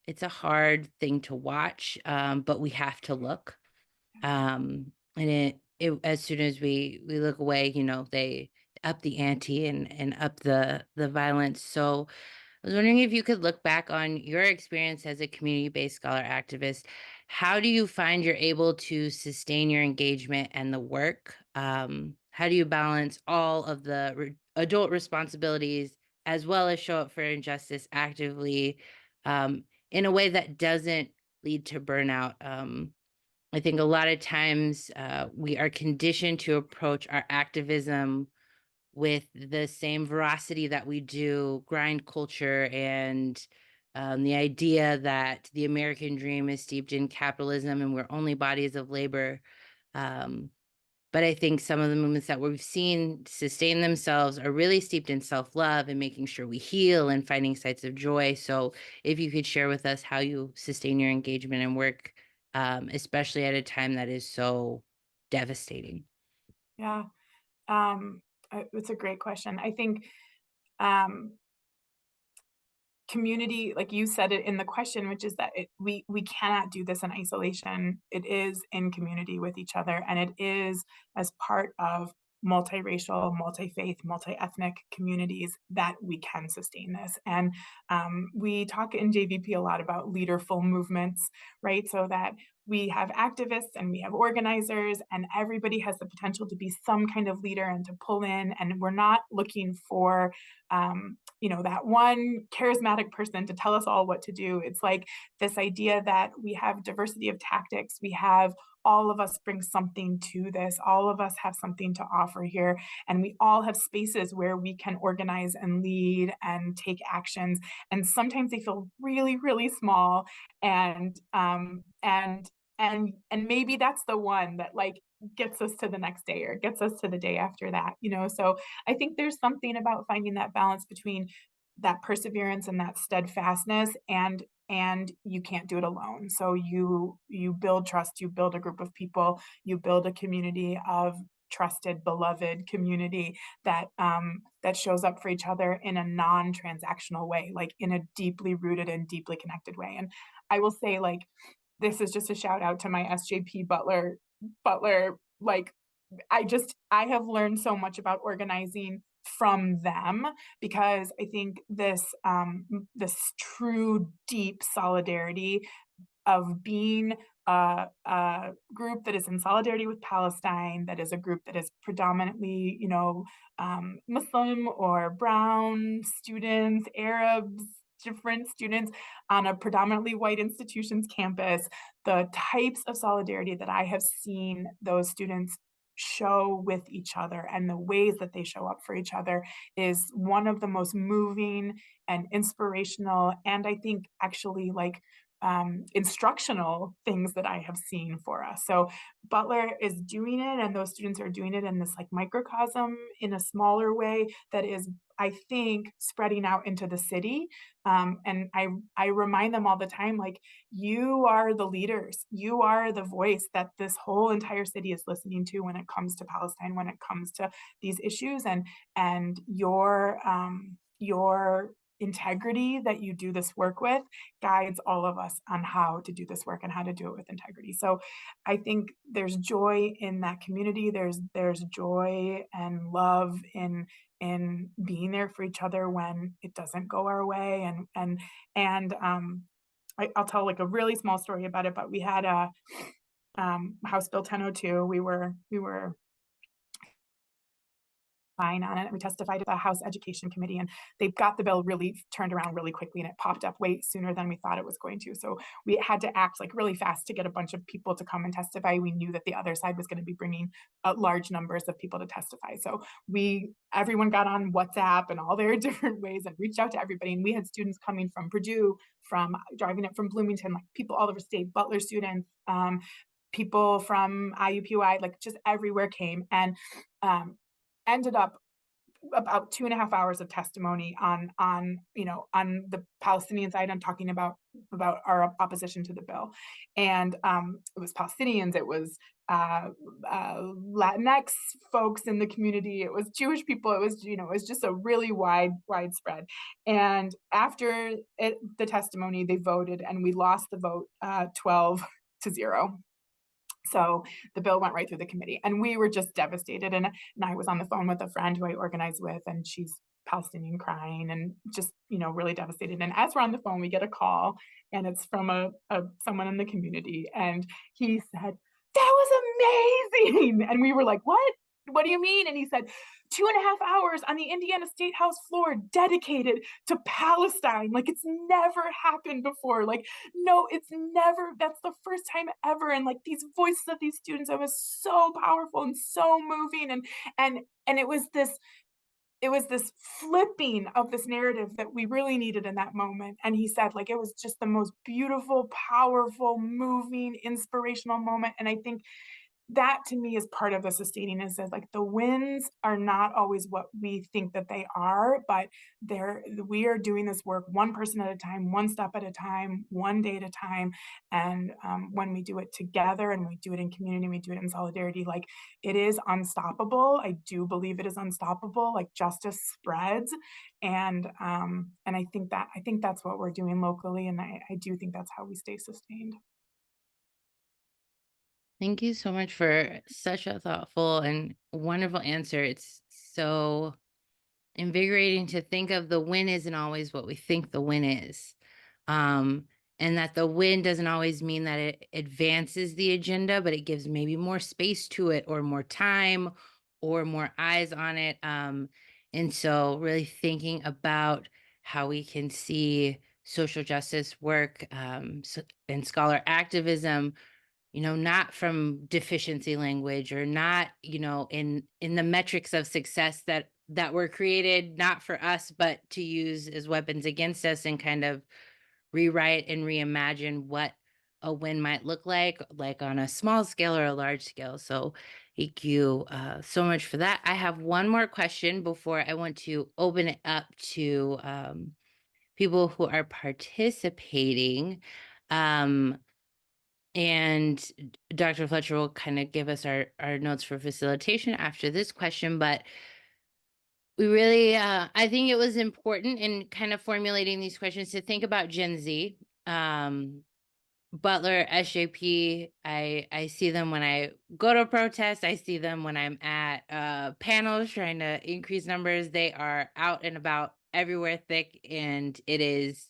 it's a hard thing to watch, but we have to look. And as soon as we look away, you know, they up the ante and up the violence. So I was wondering if you could look back on your experience as a community-based scholar activist. How do you find you're able to sustain your engagement and the work? How do you balance all of the adult responsibilities, as well as show up for injustice actively, in a way that doesn't lead to burnout? I think a lot of times we are conditioned to approach our activism with the same veracity that we do grind culture, and the idea that the American dream is steeped in capitalism and we're only bodies of labor. Um, but I think some of the movements that we've seen sustain themselves are really steeped in self-love and making sure we heal and finding sites of joy. So if you could share with us how you sustain your engagement and work, especially at a time that is so devastating. Yeah, it's a great question. I think um, community, like you said it in the question, which is that we cannot do this in isolation. It is in community with each other, and it is as part of multiracial, multi-faith, multi-ethnic communities that we can sustain this. And we talk in JVP a lot about leaderful movements, right? So that we have activists and we have organizers, and everybody has the potential to be some kind of leader and to pull in. And we're not looking for, that one charismatic person to tell us all what to do. It's like this idea that we have diversity of tactics. We have all of us bring something to this. All of us have something to offer here. And we all have spaces where we can organize and lead and take actions. And sometimes they feel really, really small. And maybe that's the one that like gets us to the next day or gets us to the day after that, So I think there's something about finding that balance between that perseverance and that steadfastness, and you can't do it alone. So you build trust, you build a group of people, you build a community of trusted, beloved community that shows up for each other in a non-transactional way, like in a deeply rooted and deeply connected way. And I will say, like, this is just a shout out to my SJP Butler, like, I have learned so much about organizing from them, because I think this true deep solidarity of being a group that is in solidarity with Palestine, that is a group that is predominantly, Muslim or brown students, Arabs, different students on a predominantly white institution's campus, the types of solidarity that I have seen those students show with each other and the ways that they show up for each other is one of the most moving and inspirational, and I think actually like instructional things that I have seen for us. So Butler is doing it, and those students are doing it in this like microcosm in a smaller way that is, I think, spreading out into the city. And I remind them all the time, like, you are the leaders, you are the voice that this whole entire city is listening to when it comes to Palestine, when it comes to these issues, and your integrity that you do this work with guides all of us on how to do this work and how to do it with integrity. So I think there's joy in that community. There's joy and love in being there for each other when it doesn't go our way. I'll tell like a really small story about it, but we had a House Bill 1002. We were on it. We testified at the House Education Committee, and they got the bill really turned around really quickly, and it popped up way sooner than we thought it was going to. So we had to act like really fast to get a bunch of people to come and testify. We knew that the other side was going to be bringing large numbers of people to testify. So everyone got on WhatsApp and all their different ways and reached out to everybody. And we had students coming from Purdue, from driving it from Bloomington, like people all over state, Butler students, people from IUPUI, like just everywhere came, and ended up about 2.5 hours of testimony on the Palestinian side. I'm talking about our opposition to the bill, and it was Palestinians, it was Latinx folks in the community, it was Jewish people, it was just a really widespread. And after the testimony, they voted, and we lost the vote 12-0. So the bill went right through the committee, and we were just devastated. And I was on the phone with a friend who I organized with, and she's Palestinian, crying and just, really devastated. And as we're on the phone, we get a call, and it's from someone in the community. And he said, "That was amazing." And we were like, "What? What do you mean?" And he said, 2.5 hours on the Indiana State House floor dedicated to Palestine. Like, it's never happened before. Like, no, it's never, that's the first time ever. And like these voices of these students, it was so powerful and so moving. And it was this flipping of this narrative that we really needed in that moment. And he said, like, it was just the most beautiful, powerful, moving, inspirational moment. And I think that to me is part of the sustaining, is that like the wins are not always what we think that they are, but we are doing this work one person at a time, one step at a time, one day at a time. And when we do it together and we do it in community, we do it in solidarity, like it is unstoppable. I do believe it is unstoppable. Like justice spreads. And I think that's what we're doing locally. And I do think that's how we stay sustained. Thank you so much for such a thoughtful and wonderful answer. It's so invigorating to think of the win isn't always what we think the win is. Um, and that the win doesn't always mean that it advances the agenda, but it gives maybe more space to it or more time or more eyes on it. And so, really thinking about how we can see social justice work and scholar activism, not from deficiency language or not, in the metrics of success that were created not for us, but to use as weapons against us, and kind of rewrite and reimagine what a win might look like on a small scale or a large scale. So thank you so much for that. I have one more question before I want to open it up to people who are participating. Um, and Dr. Fletcher will kind of give us our notes for facilitation after this question, but we really, I think it was important in kind of formulating these questions to think about Gen Z. Butler, SJP, I see them when I go to protest. I see them when I'm at panels trying to increase numbers. They are out and about everywhere thick, and it is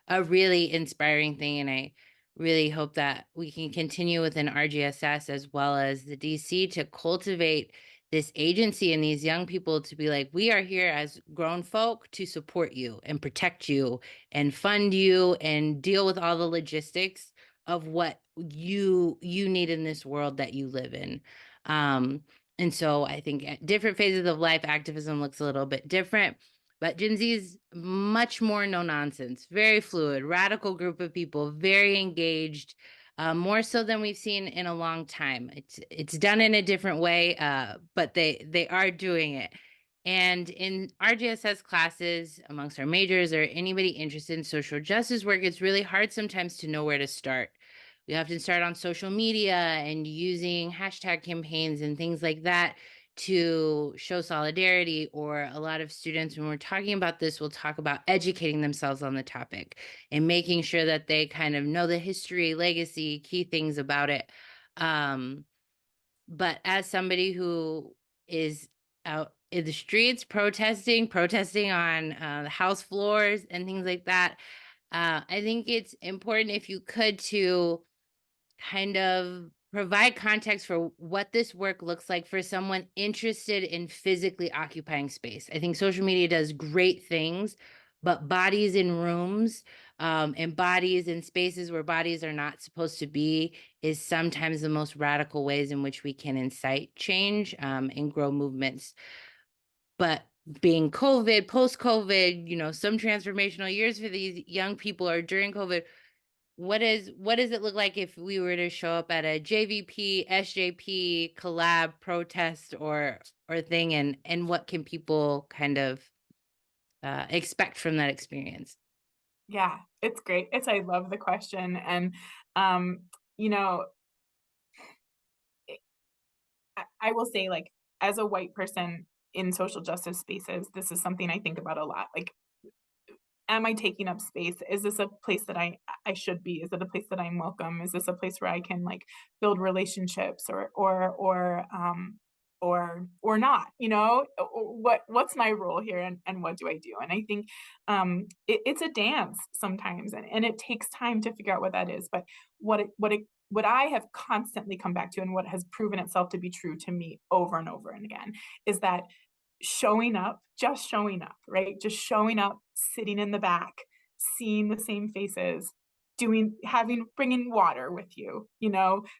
a really inspiring thing. And I really hope that we can continue within RGSS as well as the DC to cultivate this agency and these young people to be like, we are here as grown folk to support you and protect you and fund you and deal with all the logistics of what you need in this world that you live in. And so I think at different phases of life, activism looks a little bit different. But Gen Z is much more no nonsense, very fluid, radical group of people, very engaged, more so than we've seen in a long time. It's done in a different way, but they are doing it. And in RGSS classes, amongst our majors or anybody interested in social justice work, it's really hard sometimes to know where to start. We often start on social media and using hashtag campaigns and things like that to show solidarity. Or a lot of students, when we're talking about this, will talk about educating themselves on the topic and making sure that they kind of know the history, legacy, key things about it. But as somebody who is out in the streets protesting on the house floors and things like that, I think it's important, if you could, to kind of provide context for what this work looks like for someone interested in physically occupying space. I think social media does great things, but bodies in rooms, and bodies in spaces where bodies are not supposed to be, is sometimes the most radical ways in which we can incite change, and grow movements. But being COVID, post COVID, some transformational years for these young people, or during COVID, what does it look like if we were to show up at a JVP, SJP collab protest or thing, and what can people kind of expect from that experience? Yeah, it's great. I love the question. And, um, you know, I will say, like, as a white person in social justice spaces, this is something I think about a lot. Like, am I taking up space? Is this a place that I should be? Is it a place that I'm welcome? Is this a place where I can, like, build relationships, or not, what's my role here, and what do I do? And I think it's a dance sometimes, and it takes time to figure out what that is. But what I have constantly come back to, and what has proven itself to be true to me over and over and again, is that just showing up, right? Just showing up, sitting in the back, seeing the same faces, bringing water with you,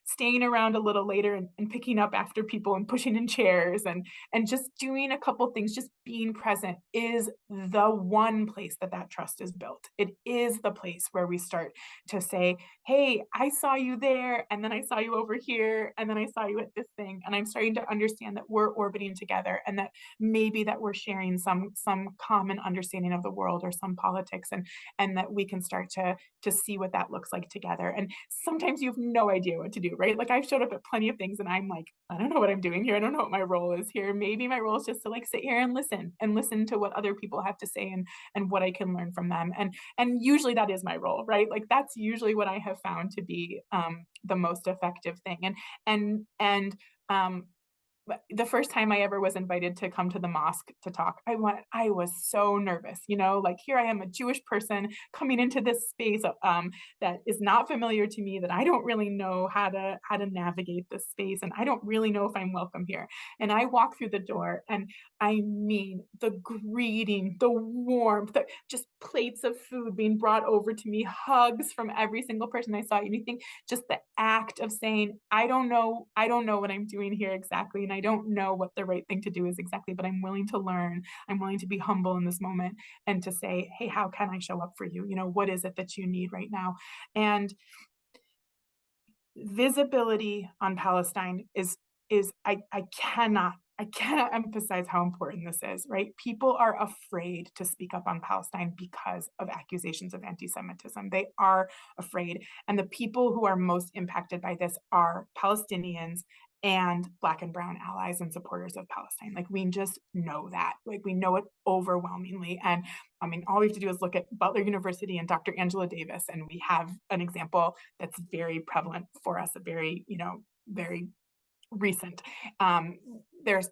staying around a little later, and picking up after people, and pushing in chairs, and just doing a couple things, just being present, is the one place that trust is built. It is the place where we start to say, hey, I saw you there, and then I saw you over here, and then I saw you at this thing, and I'm starting to understand that we're orbiting together, and that maybe that we're sharing some common understanding of the world, or some politics, and that we can start to see what that looks like together. And sometimes you have no idea what to do, right? Like, I've showed up at plenty of things, and I'm like, I don't know what I'm doing here. I don't know what my role is here. Maybe my role is just to, like, sit here and listen to what other people have to say, and what I can learn from them. And usually that is my role, right? Like, that's usually what I have found to be the most effective thing. And the first time I ever was invited to come to the mosque to talk, I was so nervous, like here I am, a Jewish person coming into this space that is not familiar to me, that I don't really know how to navigate this space, and I don't really know if I'm welcome here. And I walk through the door, and I mean the greeting, the warmth, just plates of food being brought over to me, hugs from every single person I saw. And you think just the act of saying, I don't know what I'm doing here exactly, and I don't know what the right thing to do is exactly, but I'm willing to learn. I'm willing to be humble in this moment and to say, hey, how can I show up for you? What is it that you need right now? And visibility on Palestine is I cannot emphasize how important this is, right? People are afraid to speak up on Palestine because of accusations of anti-Semitism. They are afraid. And the people who are most impacted by this are Palestinians and Black and Brown allies and supporters of Palestine. Like, we just know that. Like, we know it overwhelmingly. And I mean, all we have to do is look at Butler University and Dr. Angela Davis, and we have an example that's very prevalent for us, a very, very recent. Um, there's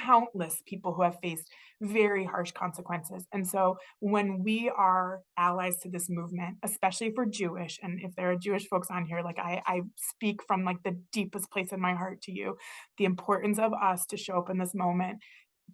countless people who have faced very harsh consequences. And so when we are allies to this movement, especially for Jewish, and if there are Jewish folks on here, like I speak from like the deepest place in my heart to you, the importance of us to show up in this moment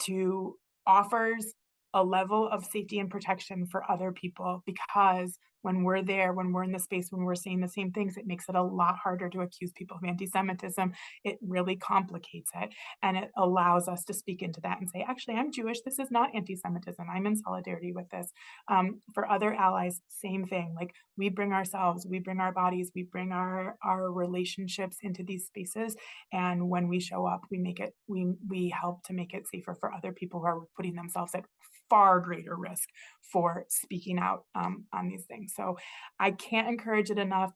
to offers a level of safety and protection for other people, because when we're there, when we're in the space, when we're saying the same things, it makes it a lot harder to accuse people of anti-Semitism. It really complicates it. And it allows us to speak into that and say, actually, I'm Jewish. This is not anti-Semitism. I'm in solidarity with this. For other allies, same thing. Like, we bring ourselves, we bring our bodies, we bring our relationships into these spaces. And when we show up, we help to make it safer for other people who are putting themselves at far greater risk for speaking out on these things. So I can't encourage it enough.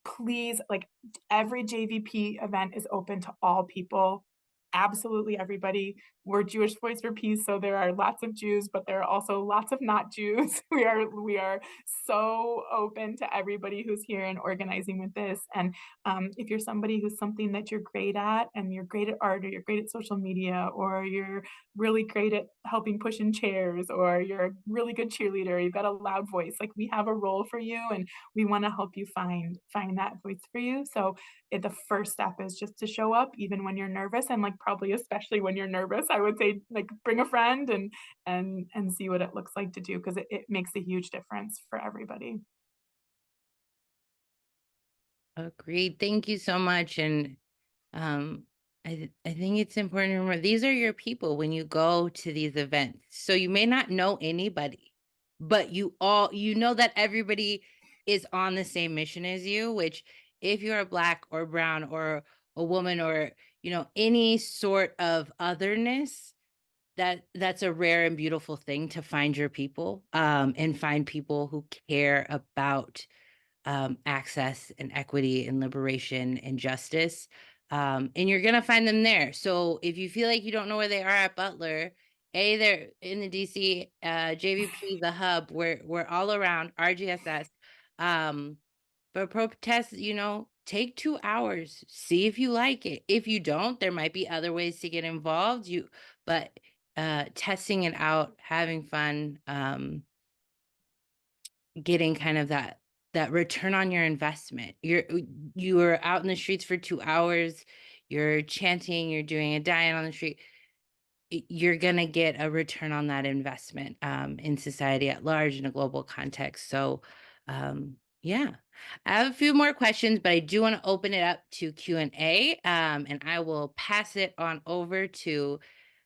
Please, like, every JVP event is open to all people, absolutely everybody. We're Jewish Voice for Peace, so there are lots of Jews, but there are also lots of not Jews. We are so open to everybody who's here and organizing with this. And if you're somebody who's something that you're great at, and you're great at art, or you're great at social media, or you're really great at helping push in chairs, or you're a really good cheerleader, you've got a loud voice, like, we have a role for you, and we want to help you find that voice for you. So the first step is just to show up, even when you're nervous, and like, probably especially when you're nervous, I would say, like, bring a friend and see what it looks like to do, because it makes a huge difference for everybody. Agreed. Thank you so much. And um, I think it's important to remember these are your people when you go to these events. So you may not know anybody, but you know that everybody is on the same mission as you, which, if you're a Black or brown or a woman, or any sort of otherness, that's a rare and beautiful thing, to find your people, and find people who care about access and equity and liberation and justice. And you're going to find them there. So if you feel like you don't know where they are at Butler, they're in the DC JVP, the hub. We're all around RGSS. For protests, take 2 hours, see if you like it. If you don't, there might be other ways to get involved. But testing it out, having fun, getting kind of that return on your investment. You are out in the streets for 2 hours, you're chanting, you're doing a diet on the street. You're gonna get a return on that investment in society at large, in a global context. So yeah, I have a few more questions, but I do want to open it up to Q&A, and I will pass it on over to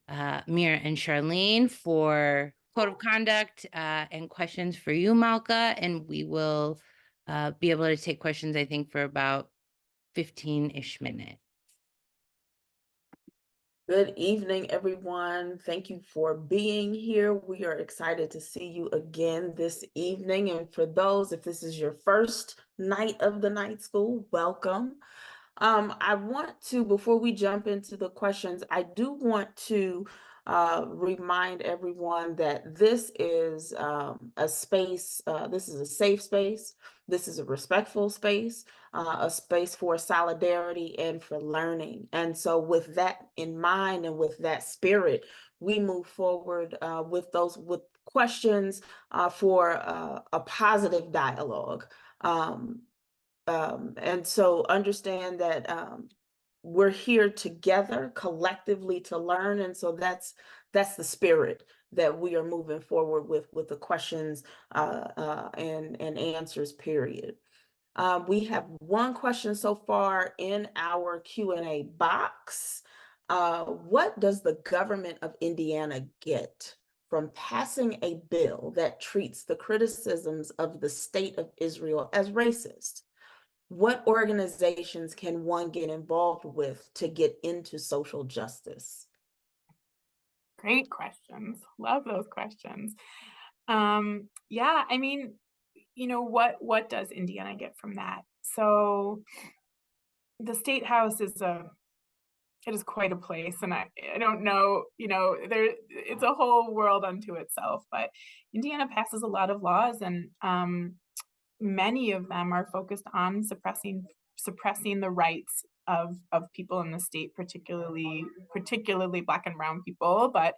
Mira and Charlene for code of conduct and questions for you, Malkah. And we will be able to take questions, I think, for about 15-ish minutes. Good evening, everyone. Thank you for being here. We are excited to see you again this evening. And for those, if this is your first night of the night school, welcome. I want to, before we jump into the questions, I do want to remind everyone that this is a space, this is a safe space, this is a respectful space, a space for solidarity and for learning. And so with that in mind and with that spirit, we move forward with questions for a positive dialogue. And so understand that we're here together collectively to learn. And so that's the spirit that we are moving forward with the questions and answers, period. We have one question so far in our Q&A box. What does the government of Indiana get from passing a bill that treats the criticisms of the state of Israel as racist? What organizations can one get involved with to get into social justice? Great questions. Love those questions. Yeah, I mean, what does Indiana get from that? So the State House it is quite a place, and I don't know, it's a whole world unto itself, but Indiana passes a lot of laws, and many of them are focused on suppressing the rights of people in the state, particularly Black and brown people. But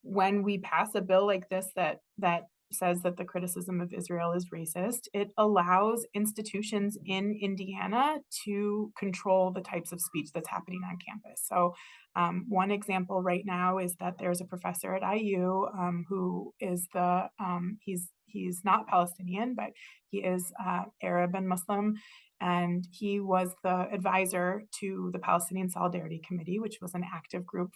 when we pass a bill like this that says that the criticism of Israel is racist, it allows institutions in Indiana to control the types of speech that's happening on campus. So one example right now is that there's a professor at IU who is he's not Palestinian, but he is Arab and Muslim. And he was the advisor to the Palestinian Solidarity Committee, which was an active group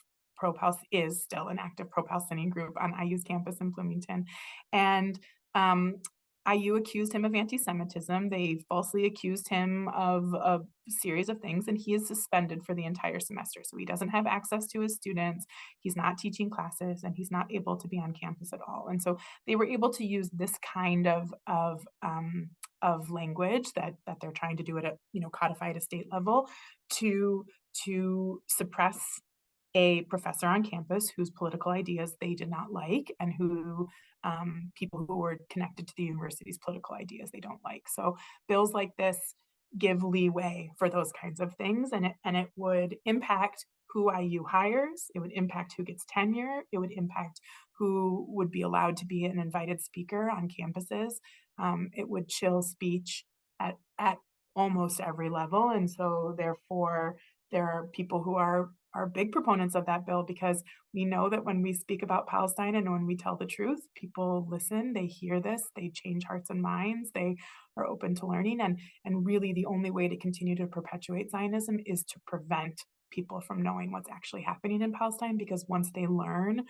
is still an active pro-Palestinian group on IU's campus in Bloomington. And IU accused him of anti-Semitism. They falsely accused him of a series of things, and he is suspended for the entire semester. So he doesn't have access to his students, he's not teaching classes, and he's not able to be on campus at all. And so they were able to use this kind of language that they're trying to do at a codify at a state level to suppress a professor on campus whose political ideas they did not like, and who people who were connected to the university's political ideas they don't like. So bills like this give leeway for those kinds of things, and it would impact who IU hires, it would impact who gets tenure, it would impact who would be allowed to be an invited speaker on campuses. It would chill speech at almost every level. And so therefore there are people who are big proponents of that bill, because we know that when we speak about Palestine and when we tell the truth, people listen, they hear this, they change hearts and minds, they are open to learning. And really the only way to continue to perpetuate Zionism is to prevent people from knowing what's actually happening in Palestine, because once they learn,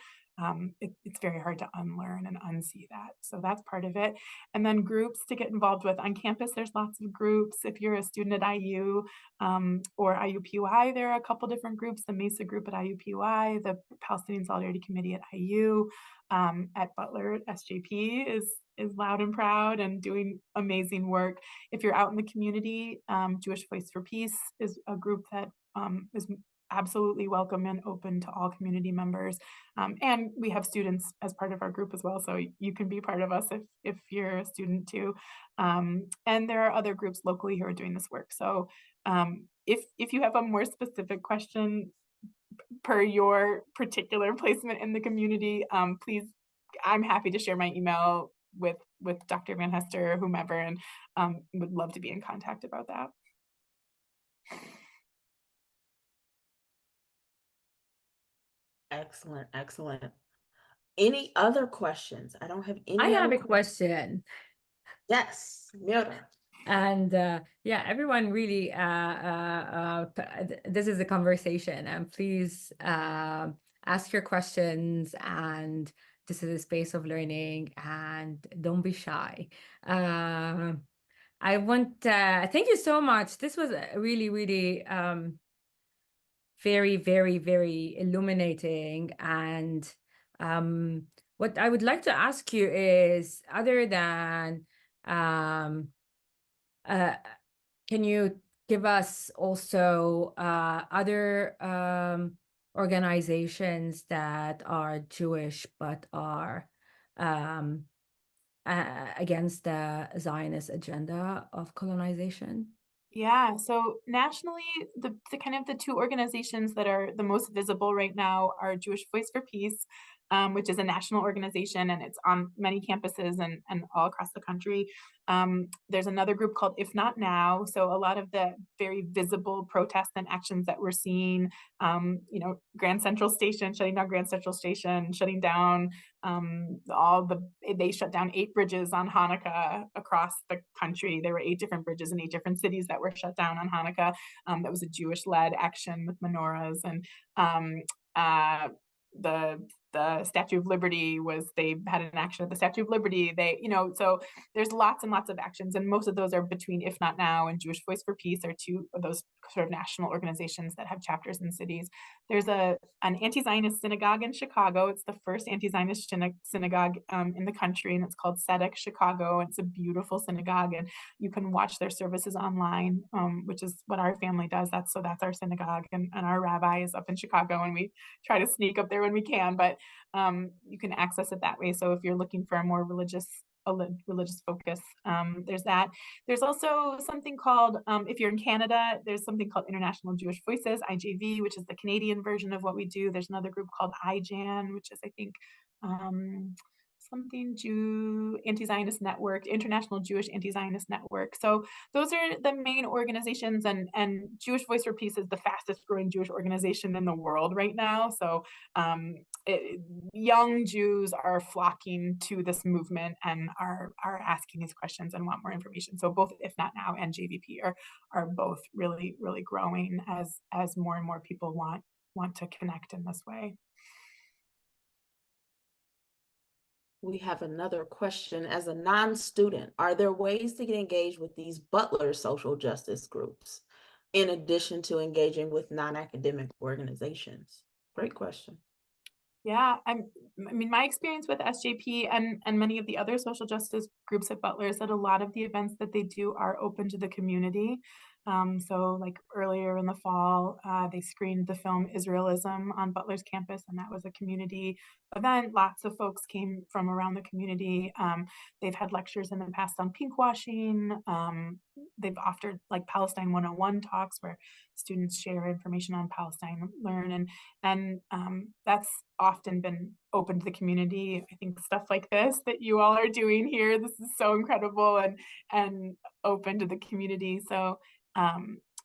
it's very hard to unlearn and unsee that. So that's part of it. And then groups to get involved with on campus. There's lots of groups. If you're a student at IU or IUPUI, there are a couple different groups. The MESA group at IUPUI, the Palestinian Solidarity Committee at IU, at Butler, SJP is loud and proud and doing amazing work. If you're out in the community, Jewish Voice for Peace is a group that is absolutely welcome and open to all community members. And we have students as part of our group as well, so you can be part of us if you're a student too. And there are other groups locally who are doing this work. So if you have a more specific question per your particular placement in the community, please, I'm happy to share my email with Dr. VanHester or whomever, and would love to be in contact about that. Excellent, excellent. Any other questions? I don't have any. I have a question. Yes, Mira. And yeah, everyone really, this is a conversation, and please ask your questions, and this is a space of learning, and don't be shy. I want, thank you so much. This was really, really very, very, very illuminating. And what I would like to ask you is, other than, can you give us also other organizations that are Jewish but are against the Zionist agenda of colonization? Yeah, so nationally, the kind of the two organizations that are the most visible right now are Jewish Voice for Peace, which is a national organization, and it's on many campuses and all across the country. There's another group called If Not Now. So a lot of the very visible protests and actions that we're seeing, Grand Central Station, shutting down Grand Central Station, shutting down they shut down 8 bridges on Hanukkah across the country. There were 8 different bridges in 8 different cities that were shut down on Hanukkah. That was a Jewish-led action with menorahs. And the Statue of Liberty they had an action at the Statue of Liberty. So there's lots and lots of actions, and most of those are between If Not Now and Jewish Voice for Peace are 2 of those sort of national organizations that have chapters in cities. There's an anti-Zionist synagogue in Chicago. It's the first anti-Zionist synagogue in the country, and it's called Tzedek Chicago. It's a beautiful synagogue, and you can watch their services online, which is what our family does. That's our synagogue, and our rabbi is up in Chicago, and we try to sneak up there when we can, but you can access it that way. So if you're looking for a more religious focus, there's that. There's also something called, if you're in Canada, there's something called International Jewish Voices, IJV, which is the Canadian version of what we do. There's another group called IJAN, which is, I think, anti-Zionist network, International Jewish Anti-Zionist Network. So those are the main organizations, and Jewish Voice for Peace is the fastest growing Jewish organization in the world right now. So young Jews are flocking to this movement and are asking these questions and want more information. So both If Not Now and JVP are both really, really growing as more and more people want to connect in this way. We have another question. As a non-student, are there ways to get engaged with these Butler social justice groups in addition to engaging with non-academic organizations? Great question. Yeah, I mean, my experience with SJP and many of the other social justice groups at Butler is that a lot of the events that they do are open to the community. So like earlier in the fall, they screened the film Israelism on Butler's campus, and that was a community event. Lots of folks came from around the community. They've had lectures in the past on pinkwashing. They've offered like Palestine 101 talks where students share information on Palestine, learn, and that's often been open to the community. I think stuff like this that you all are doing here, this is so incredible and open to the community. So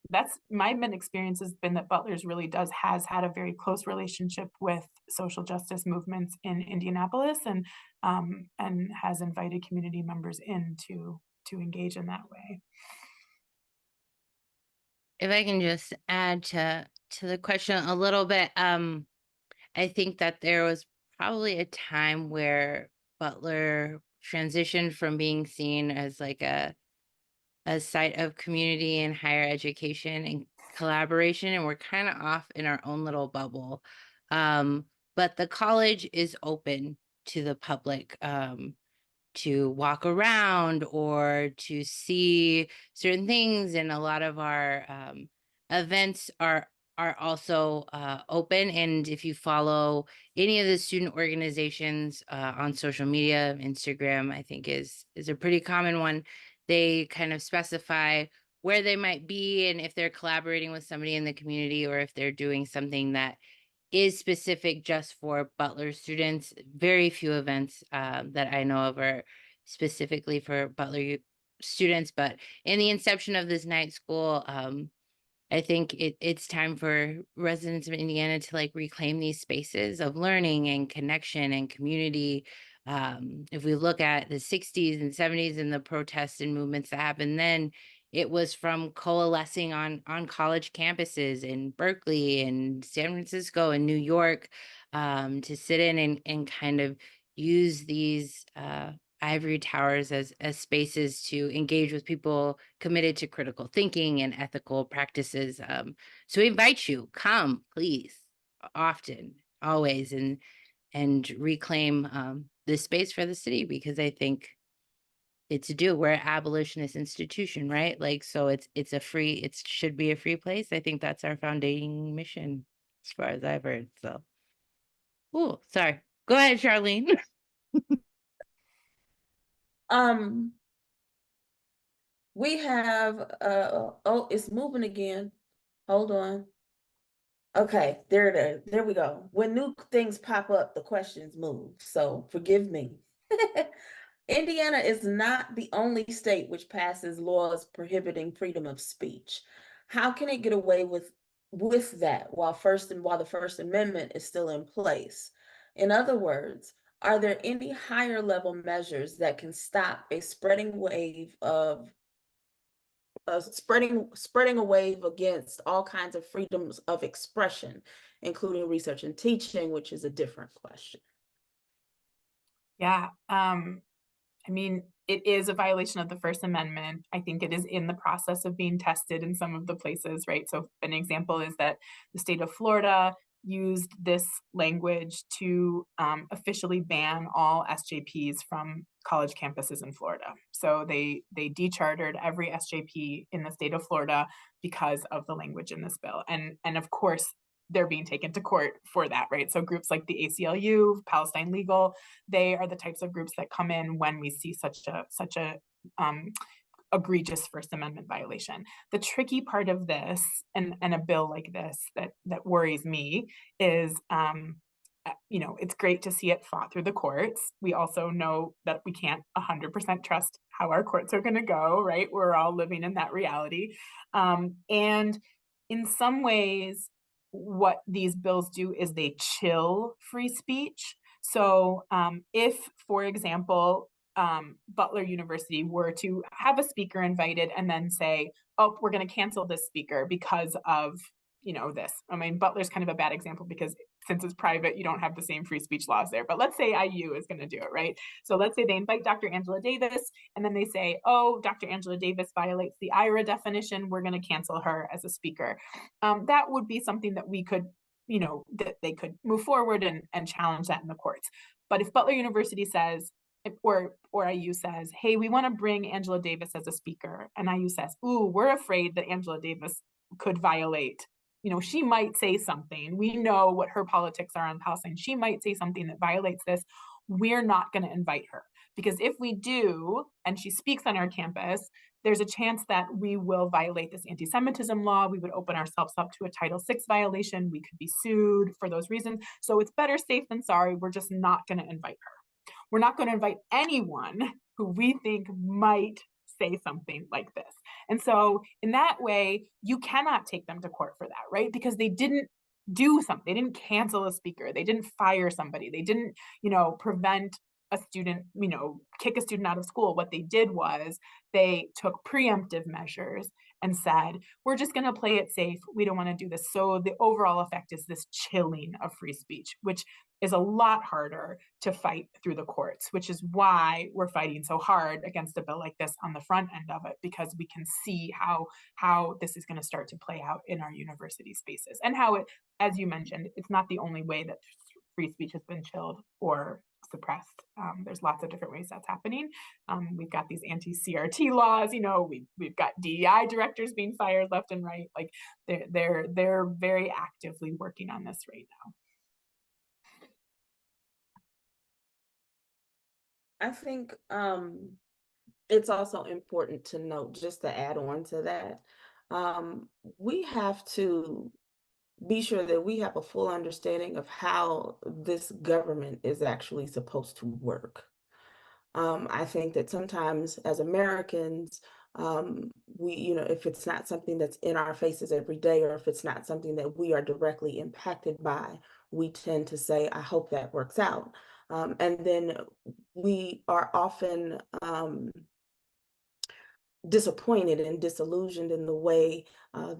that's my main experience has been that Butler's really has had a very close relationship with social justice movements in Indianapolis, and has invited community members in to engage in that way. If I can just add to the question a little bit, I think that there was probably a time where Butler transitioned from being seen as like a site of community and higher education and collaboration, and we're kind of off in our own little bubble. But the college is open to the public to walk around or to see certain things, and a lot of our events are also open. And if you follow any of the student organizations on social media, Instagram, I think is a pretty common one. They kind of specify where they might be and if they're collaborating with somebody in the community or if they're doing something that is specific just for Butler students. Very few events that I know of are specifically for Butler students, but in the inception of this night school, I think it's time for residents of Indiana to like reclaim these spaces of learning and connection and community. If we look at the 60s and 70s and the protests and movements that happened then, it was from coalescing on college campuses in Berkeley and San Francisco and New York, to sit in and kind of use these ivory towers as spaces to engage with people committed to critical thinking and ethical practices. So we invite you, come, please, often, always, and reclaim this space for the city, because I think it's due. We're an abolitionist institution, right? Like, so it should be a free place. I think that's our founding mission. as far as I've heard. So, oh, sorry. Go ahead, Charlene. We have, oh, it's moving again. Hold on. Okay, there we go. When new things pop up, the questions move. So forgive me. Indiana is not the only state which passes laws prohibiting freedom of speech. How can it get away with that while the First Amendment is still in place? In other words, are there any higher level measures that can stop a spreading wave of spreading a wave against all kinds of freedoms of expression, including research and teaching, which is a different question? Yeah, I mean, it is a violation of the First Amendment. I think it is in the process of being tested in some of the places, right? So an example is that the state of Florida used this language to officially ban all SJPs from college campuses in Florida. So they dechartered every SJP in the state of Florida because of the language in this bill. And of course, they're being taken to court for that, right? So groups like the ACLU, Palestine Legal, they are the types of groups that come in when we see such a egregious First Amendment violation. The tricky part of this, and a bill like this that worries me, is it's great to see it fought through the courts. We also know that we can't 100% trust how our courts are going to go, right? We're all living in that reality. And in some ways, what these bills do is they chill free speech. So if, for example, Butler University were to have a speaker invited and then say, oh, we're going to cancel this speaker because of this. I mean, Butler's kind of a bad example because since it's private, you don't have the same free speech laws there. But let's say IU is going to do it, right? So let's say they invite Dr. Angela Davis, and then they say, oh, Dr. Angela Davis violates the IRA definition. We're going to cancel her as a speaker. That would be something that we could, that they could move forward and challenge that in the courts. But if Butler University says, or IU says, hey, we want to bring Angela Davis as a speaker, and IU says, ooh, we're afraid that Angela Davis could violate, she might say something. We know what her politics are on Palestine. She might say something that violates this. We're not going to invite her, because if we do, and she speaks on our campus, there's a chance that we will violate this anti-Semitism law. We would open ourselves up to a Title VI violation. We could be sued for those reasons. So it's better safe than sorry. We're just not going to invite her. We're not going to invite anyone who we think might say something like this. And so in that way, you cannot take them to court for that, right? Because they didn't do something. They didn't cancel a speaker. They didn't fire somebody. They didn't, prevent a student, kick a student out of school. What they did was they took preemptive measures and said, we're just going to play it safe. We don't want to do this. So the overall effect is this chilling of free speech, which is a lot harder to fight through the courts, which is why we're fighting so hard against a bill like this on the front end of it, because we can see how this is going to start to play out in our university spaces, and how it, as you mentioned, it's not the only way that free speech has been chilled or suppressed. There's lots of different ways that's happening. We've got these anti-CRT laws, we've got DEI directors being fired left and right. Like they're very actively working on this right now. I think it's also important to note, just to add on to that, we have to be sure that we have a full understanding of how this government is actually supposed to work. I think that sometimes as Americans, we, if it's not something that's in our faces every day, or if it's not something that we are directly impacted by, we tend to say, I hope that works out. And then we are often disappointed and disillusioned in the way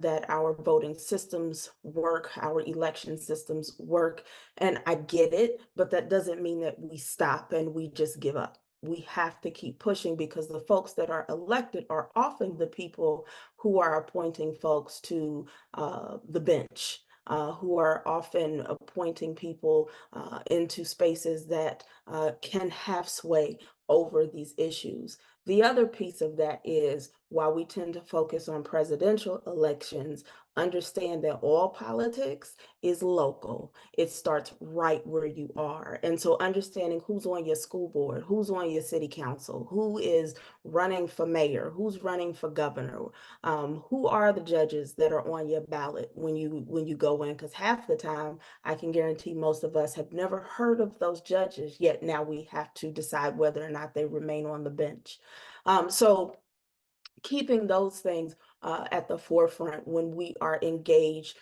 that our voting systems work, our election systems work. And I get it, but that doesn't mean that we stop and we just give up. We have to keep pushing, because the folks that are elected are often the people who are appointing folks to the bench, who are often appointing people into spaces that can have sway over these issues. The other piece of that is while we tend to focus on presidential elections, understand that all politics is local. It starts right where you are. And so understanding who's on your school board, who's on your city council, who is running for mayor, who's running for governor, who are the judges that are on your ballot when you go in, because half the time I can guarantee most of us have never heard of those judges, yet now we have to decide whether or not they remain on the bench. So keeping those things at the forefront when we are engaged,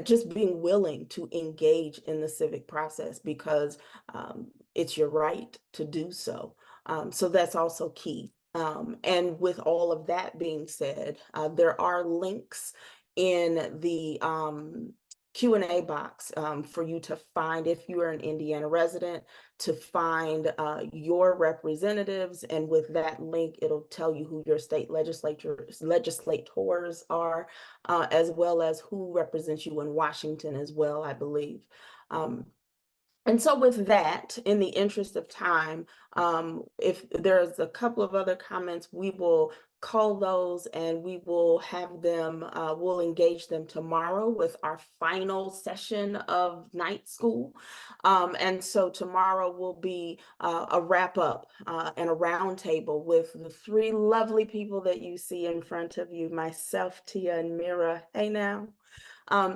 just being willing to engage in the civic process, because it's your right to do so. So that's also key. And with all of that being said, there are links in the Q&A box for you to find, if you are an Indiana resident, to find your representatives. And with that link, it'll tell you who your state legislators are, as well as who represents you in Washington as well, I believe. And so with that, in the interest of time, if there's a couple of other comments, we will call those and we will have them, we'll engage them tomorrow with our final session of night school. And so tomorrow will be a wrap up and a roundtable with the three lovely people that you see in front of you, myself, Teigha, and Mira. Hey now.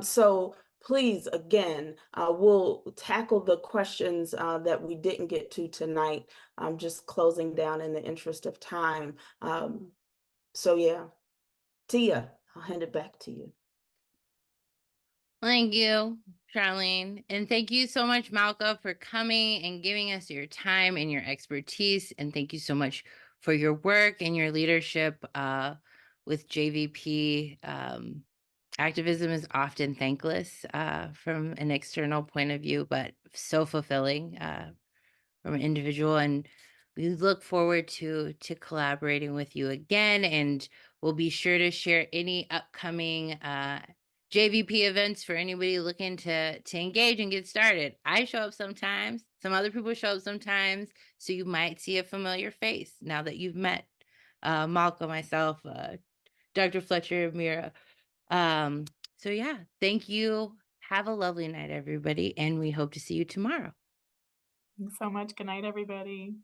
So please, again, we'll tackle the questions that we didn't get to tonight. I'm just closing down in the interest of time. So yeah, Teigha, I'll hand it back to you. Thank you, Charlene. And thank you so much, Malkah, for coming and giving us your time and your expertise. And thank you so much for your work and your leadership with JVP. Activism is often thankless from an external point of view, but so fulfilling from an individual. And we look forward to collaborating with you again. And we'll be sure to share any upcoming JVP events for anybody looking to engage and get started. I show up sometimes. Some other people show up sometimes. So you might see a familiar face now that you've met Malkah, myself, Dr. Fletcher, Mira. So yeah, thank you. Have a lovely night, everybody. And we hope to see you tomorrow. Thanks so much. Good night, everybody.